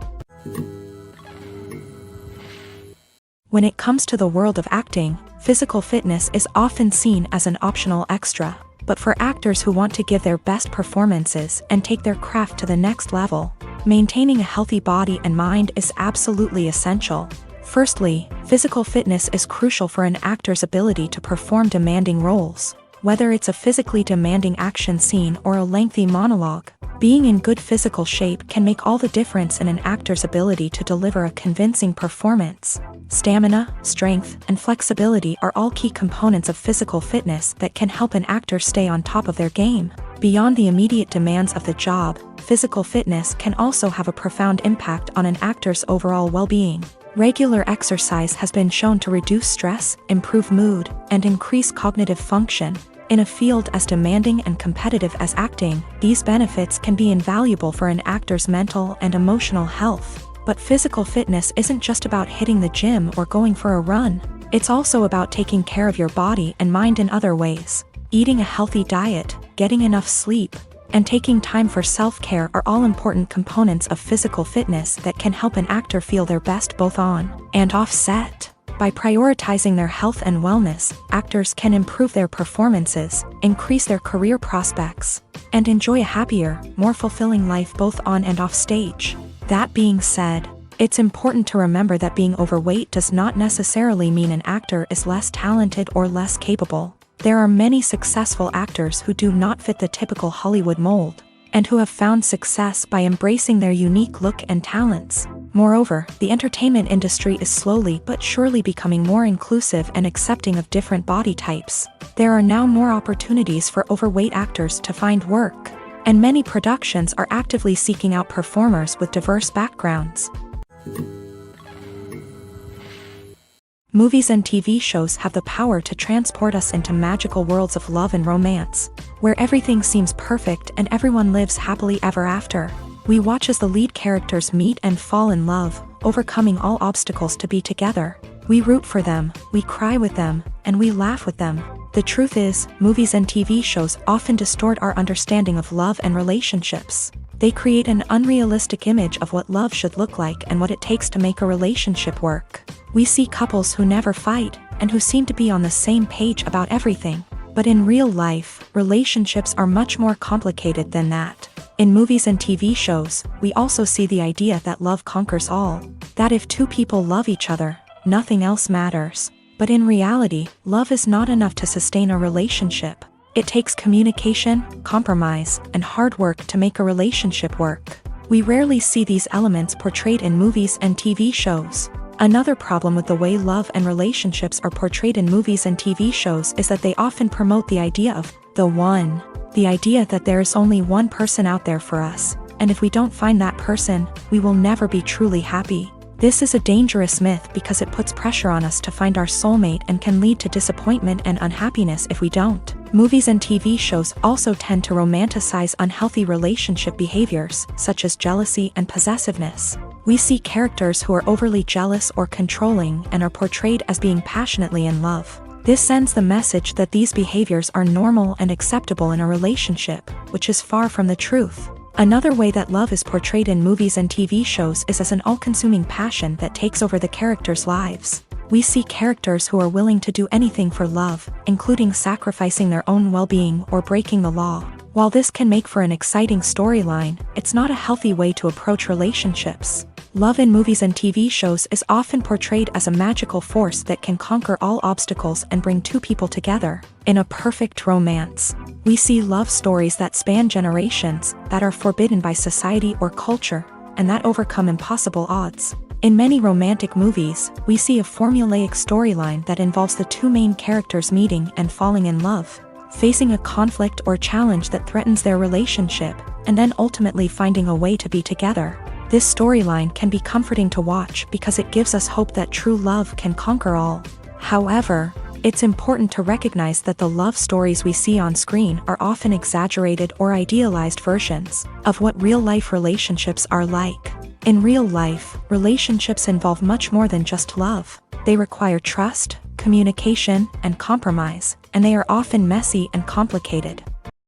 When it comes to the world of acting, physical fitness is often seen as an optional extra. But for actors who want to give their best performances and take their craft to the next level, maintaining a healthy body and mind is absolutely essential. Firstly, physical fitness is crucial for an actor's ability to perform demanding roles. Whether it's a physically demanding action scene or a lengthy monologue, being in good physical shape can make all the difference in an actor's ability to deliver a convincing performance. Stamina, strength, and flexibility are all key components of physical fitness that can help an actor stay on top of their game. Beyond the immediate demands of the job, physical fitness can also have a profound impact on an actor's overall well-being. Regular exercise has been shown to reduce stress, improve mood, and increase cognitive function. In a field as demanding and competitive as acting, these benefits can be invaluable for an actor's mental and emotional health. But physical fitness isn't just about hitting the gym or going for a run. It's also about taking care of your body and mind in other ways. Eating a healthy diet, getting enough sleep, and taking time for self-care are all important components of physical fitness that can help an actor feel their best both on and off set. By prioritizing their health and wellness, actors can improve their performances, increase their career prospects, and enjoy a happier, more fulfilling life both on and off stage. That being said, it's important to remember that being overweight does not necessarily mean an actor is less talented or less capable. There are many successful actors who do not fit the typical Hollywood mold, and who have found success by embracing their unique look and talents. Moreover, the entertainment industry is slowly but surely becoming more inclusive and accepting of different body types. There are now more opportunities for overweight actors to find work, and many productions are actively seeking out performers with diverse backgrounds. Movies and TV shows have the power to transport us into magical worlds of love and romance, where everything seems perfect and everyone lives happily ever after. We watch as the lead characters meet and fall in love, overcoming all obstacles to be together. We root for them, we cry with them, and we laugh with them. The truth is, movies and TV shows often distort our understanding of love and relationships. They create an unrealistic image of what love should look like and what it takes to make a relationship work. We see couples who never fight, and who seem to be on the same page about everything. But in real life, relationships are much more complicated than that. In movies and TV shows, we also see the idea that love conquers all. That if two people love each other, nothing else matters. But in reality, love is not enough to sustain a relationship. It takes communication, compromise, and hard work to make a relationship work. We rarely see these elements portrayed in movies and TV shows. Another problem with the way love and relationships are portrayed in movies and TV shows is that they often promote the idea of the one. The idea that there is only one person out there for us, and if we don't find that person, we will never be truly happy. This is a dangerous myth because it puts pressure on us to find our soulmate and can lead to disappointment and unhappiness if we don't. Movies and TV shows also tend to romanticize unhealthy relationship behaviors, such as jealousy and possessiveness. We see characters who are overly jealous or controlling and are portrayed as being passionately in love. This sends the message that these behaviors are normal and acceptable in a relationship, which is far from the truth. Another way that love is portrayed in movies and TV shows is as an all-consuming passion that takes over the characters' lives. We see characters who are willing to do anything for love, including sacrificing their own well-being or breaking the law. While this can make for an exciting storyline, it's not a healthy way to approach relationships. Love in movies and TV shows is often portrayed as a magical force that can conquer all obstacles and bring two people together. In a perfect romance, we see love stories that span generations, that are forbidden by society or culture, and that overcome impossible odds. In many romantic movies, we see a formulaic storyline that involves the two main characters meeting and falling in love, facing a conflict or challenge that threatens their relationship, and then ultimately finding a way to be together. This storyline can be comforting to watch because it gives us hope that true love can conquer all. However, it's important to recognize that the love stories we see on screen are often exaggerated or idealized versions of what real-life relationships are like. In real life, relationships involve much more than just love. They require trust, communication, and compromise, and they are often messy and complicated.